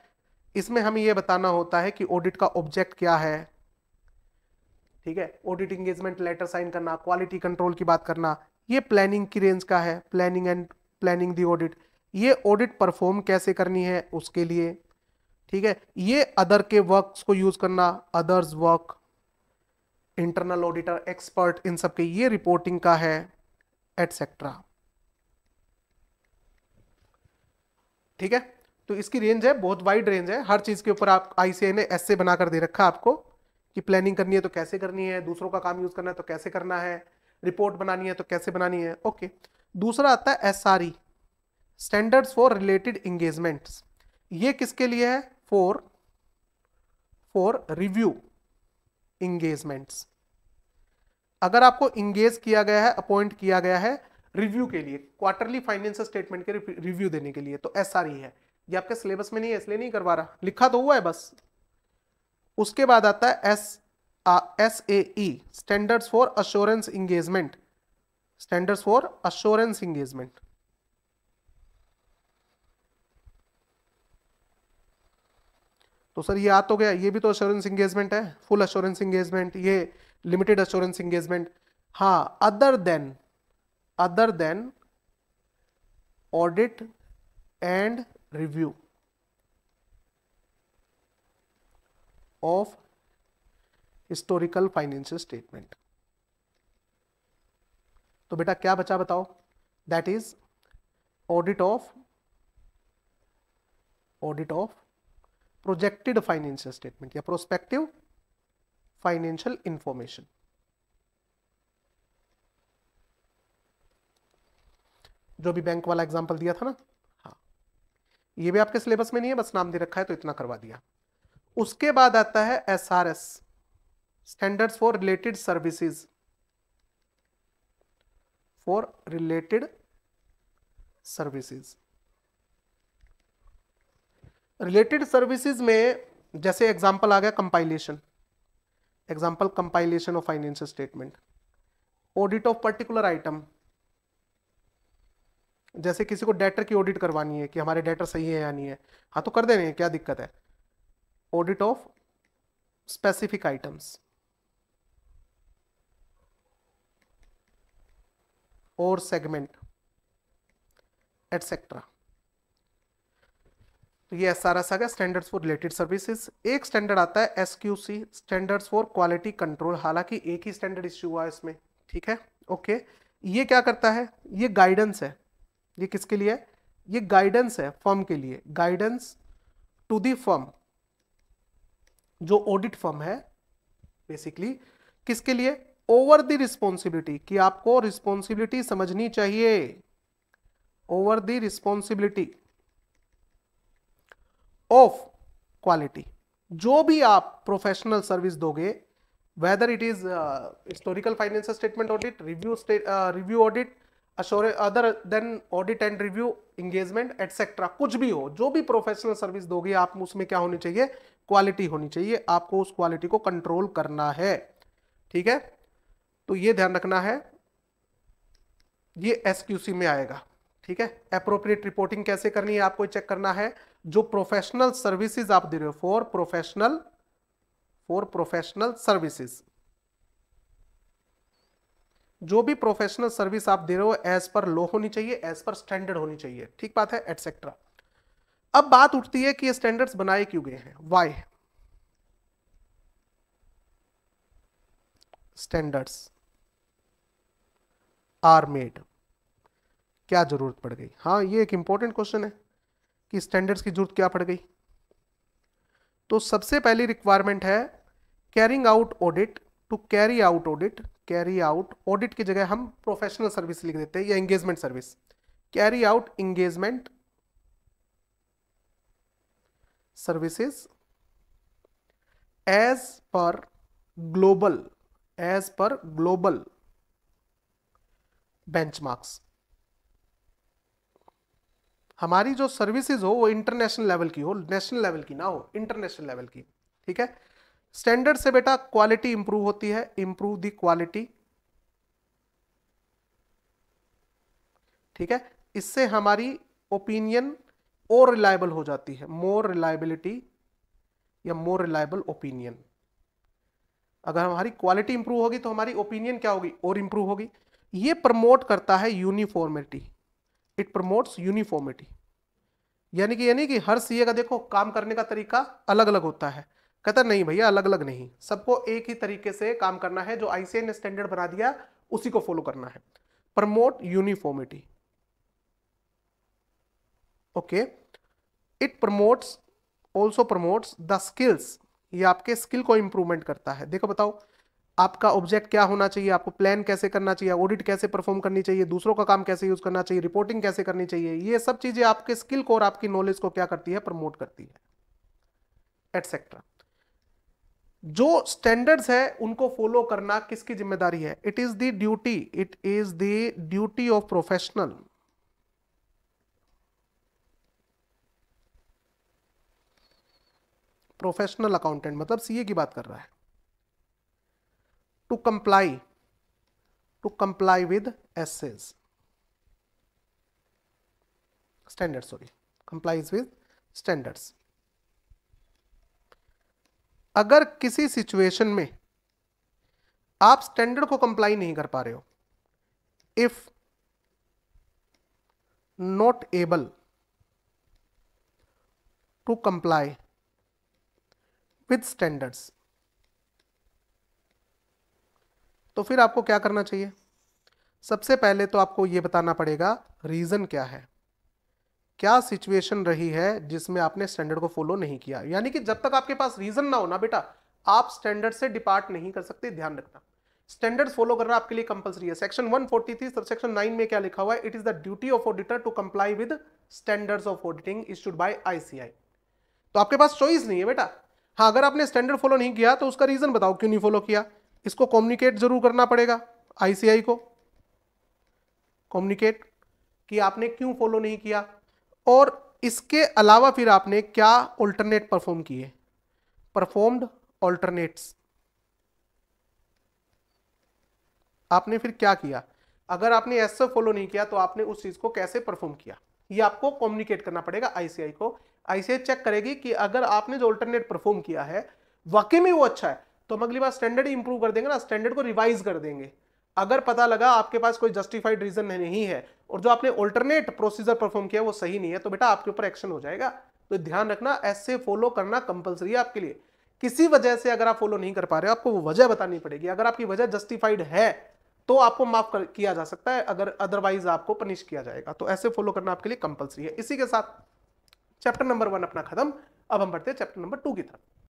इसमें हमें ये बताना होता है कि ऑडिट का ऑब्जेक्ट क्या है। ठीक है, ऑडिट इंगेजमेंट लेटर साइन करना, क्वालिटी कंट्रोल की बात करना, ये प्लानिंग की रेंज का है, प्लानिंग दी ऑडिट। ये ऑडिट परफॉर्म कैसे करनी है उसके लिए। ठीक है, ये अदर के वर्क्स को यूज करना, others work, internal auditor, expert, इन सब के ये रिपोर्टिंग का है, एटसेट्रा। ठीक है, तो इसकी रेंज है, बहुत वाइड रेंज है। हर चीज के ऊपर आप आईसीआई ने ऐसे बनाकर दे रखा है आपको कि प्लानिंग करनी है तो कैसे करनी है, दूसरों का काम यूज करना है तो कैसे करना है, रिपोर्ट बनानी है तो कैसे बनानी है। ओके, दूसरा आता है SRE, standards for related engagements. ये किसके लिए है? For review engagements. अगर आपको इंगेज किया गया है, अपॉइंट किया गया है रिव्यू के लिए, क्वार्टरली फाइनेंशियल स्टेटमेंट के रिव्यू देने के लिए, तो एसआरई है। ये आपके सिलेबस में नहीं है इसलिए नहीं करवा रहा, लिखा तो हुआ है बस। उसके बाद आता है SAE, standards for assurance engagement, standards for assurance engagement. तो सर ये आ तो गया, ये भी तो अश्योरेंस इंगेजमेंट है, फुल अश्योरेंस इंगेजमेंट, ये लिमिटेड अश्योरेंस इंगेजमेंट। हाँ, other than audit and review of historical financial statement. तो बेटा क्या बचा बताओ? That is audit of projected financial statement या प्रोस्पेक्टिव फाइनेंशियल इंफॉर्मेशन। जो भी बैंक वाला एग्जांपल दिया था ना, हाँ, ये भी आपके सिलेबस में नहीं है, बस नाम दे रखा है तो इतना करवा दिया। उसके बाद आता है SRS, standards for related services, related services में जैसे एग्जांपल आ गया compilation, compilation of financial statement, audit of particular item, जैसे किसी को डेटर की ऑडिट करवानी है कि हमारे डेटर सही है या नहीं है, हाँ तो कर देंगे, क्या दिक्कत है। ऑडिट ऑफ स्पेसिफिक आइटम्स और सेगमेंट एटसेट्रा। तो ये सारा सा स्टैंडर्ड्स फॉर रिलेटेड सर्विसेज। एक स्टैंडर्ड आता है SQC, standards for quality control, हालांकि एक ही स्टैंडर्ड इश्यू हुआ है इसमें, ठीक है। ओके, ये क्या करता है, ये गाइडेंस है। ये किसके लिए है, ये गाइडेंस है फर्म के लिए, गाइडेंस टू दी फर्म, जो ऑडिट फर्म है बेसिकली, किसके लिए, ओवर द रिस्पॉन्सिबिलिटी, कि आपको रिस्पॉन्सिबिलिटी समझनी चाहिए, over the responsibility of quality. जो भी आप प्रोफेशनल सर्विस दोगे, whether it is historical financial statement audit, review audit, other than audit and review, engagement etcetera, कुछ भी हो, जो भी प्रोफेशनल सर्विस दोगे आप, उसमें क्या होनी चाहिए, क्वालिटी होनी चाहिए। आपको उस क्वालिटी को कंट्रोल करना है, ठीक है। तो ये ध्यान रखना है, ये एसक्यूसी में आएगा, ठीक है। एप्रोप्रिएट रिपोर्टिंग कैसे करनी है आपको चेक करना है। जो प्रोफेशनल सर्विसेज आप दे रहे हो, फॉर प्रोफेशनल सर्विसेज, जो भी प्रोफेशनल सर्विस आप दे रहे हो एज पर लॉ होनी चाहिए, एज पर स्टैंडर्ड होनी चाहिए, ठीक बात है, एटसेट्रा। अब बात उठती है कि ये स्टैंडर्ड्स बनाए क्यों गए हैं, व्हाई स्टैंडर्ड्स आर मेड, क्या जरूरत पड़ गई। हाँ, ये एक इंपॉर्टेंट क्वेश्चन है कि स्टैंडर्ड्स की जरूरत क्या पड़ गई। तो सबसे पहली रिक्वायरमेंट है carrying out audit, to carry out audit, carry out audit की जगह हम प्रोफेशनल सर्विस लिख देते हैं या engagement service, carry out engagement services as per global benchmarks. हमारी जो सर्विसेज हो वो इंटरनेशनल लेवल की हो, नेशनल लेवल की ना हो, इंटरनेशनल लेवल की, ठीक है। स्टैंडर्ड से बेटा क्वालिटी इंप्रूव होती है, इंप्रूव द क्वालिटी, ठीक है। इससे हमारी ओपिनियन और रिलायबल हो जाती है, मोर रिलायबिलिटी या मोर रिलायबल ओपिनियन। अगर हमारी क्वालिटी इंप्रूव होगी तो हमारी ओपिनियन क्या होगी, और इंप्रूव होगी। ये प्रमोट करता है यूनिफॉर्मिटी, इट प्रमोट्स यूनिफॉर्मिटी, यानी कि हर सीए का देखो काम करने का तरीका अलग अलग होता है। कहता नहीं भैया अलग अलग नहीं, सबको एक ही तरीके से काम करना है, जो आईसीएआई ने स्टैंडर्ड बना दिया उसी को फॉलो करना है। Promote uniformity, okay. It promotes, also promotes the skills, ये आपके स्किल को इंप्रूवमेंट करता है। देखो बताओ आपका ऑब्जेक्ट क्या होना चाहिए, आपको प्लान कैसे करना चाहिए, ऑडिट कैसे परफॉर्म करनी चाहिए, दूसरों का काम कैसे यूज करना चाहिए, रिपोर्टिंग कैसे करनी चाहिए, ये सब चीजें आपके स्किल को और आपकी नॉलेज को क्या करती है, प्रमोट करती है, एटसेट्रा। जो स्टैंडर्ड्स है उनको फॉलो करना किसकी जिम्मेदारी है, it is the duty of professional accountant, मतलब सीए की बात कर रहा है, to comply with assess standards, sorry, complies with standards. अगर किसी सिचुएशन में आप स्टैंडर्ड को कंप्लाई नहीं कर पा रहे हो, if not able to comply with standards, तो फिर आपको क्या करना चाहिए, सबसे पहले तो आपको यह बताना पड़ेगा रीजन क्या है, क्या सिचुएशन रही है जिसमें आपने स्टैंडर्ड को फॉलो नहीं किया। यानी कि जब तक आपके पास रीजन ना हो ना बेटा, आप स्टैंडर्ड से डिपार्ट नहीं कर सकते, ध्यान रखना। स्टैंडर्ड्स फॉलो करना आपके लिए कंपलसरी है। सेक्शन 143 सबसेक्शन 9 में क्या लिखा हुआ है, it is the duty of auditor to comply with standards of auditing issued by ICI. तो आपके पास चॉइस नहीं है बेटा। हाँ, अगर आपने स्टैंडर्ड फॉलो नहीं किया तो उसका रीजन बताओ क्यों नहीं फॉलो किया, इसको कम्युनिकेट जरूर करना पड़ेगा आईसीआई को, कम्युनिकेट कि आपने क्यों फॉलो नहीं किया, और इसके अलावा फिर आपने क्या ऑल्टरनेट परफॉर्म किए, परफॉर्म्ड ऑल्टरनेट्स, आपने फिर क्या किया। अगर आपने ऐसे फॉलो नहीं किया तो आपने उस चीज को कैसे परफॉर्म किया, ये आपको कम्युनिकेट करना पड़ेगा आईसीआई को। आईसीआई चेक करेगी कि अगर आपने जो ऑल्टरनेट परफॉर्म किया है वाकई में वो अच्छा है, तो हम अगली बार स्टैंडर्ड इंप्रूव कर देंगे ना, स्टैंडर्ड को रिवाइज कर देंगे। अगर पता लगा आपके पास कोई जस्टिफाइड रीजन नहीं है और जो आपने ऑल्टरनेट प्रोसीजर परफॉर्म किया वो सही नहीं है, तो बेटा आपके ऊपर एक्शन हो जाएगा। तो ध्यान रखना, ऐसे फॉलो करना कंपलसरी है आपके लिए। किसी वजह से अगर आप फॉलो नहीं कर पा रहे हो, आपको वो वजह बतानी पड़ेगी। अगर आपकी वजह जस्टिफाइड है तो आपको माफ किया जा सकता है, अगर अदरवाइज आपको पनिश किया जाएगा। तो ऐसे फॉलो करना आपके लिए कंपलसरी है। इसी के साथ चैप्टर नंबर 1 अपना खत्म। अब हम बढ़ते हैं चैप्टर नंबर 2 की तरफ।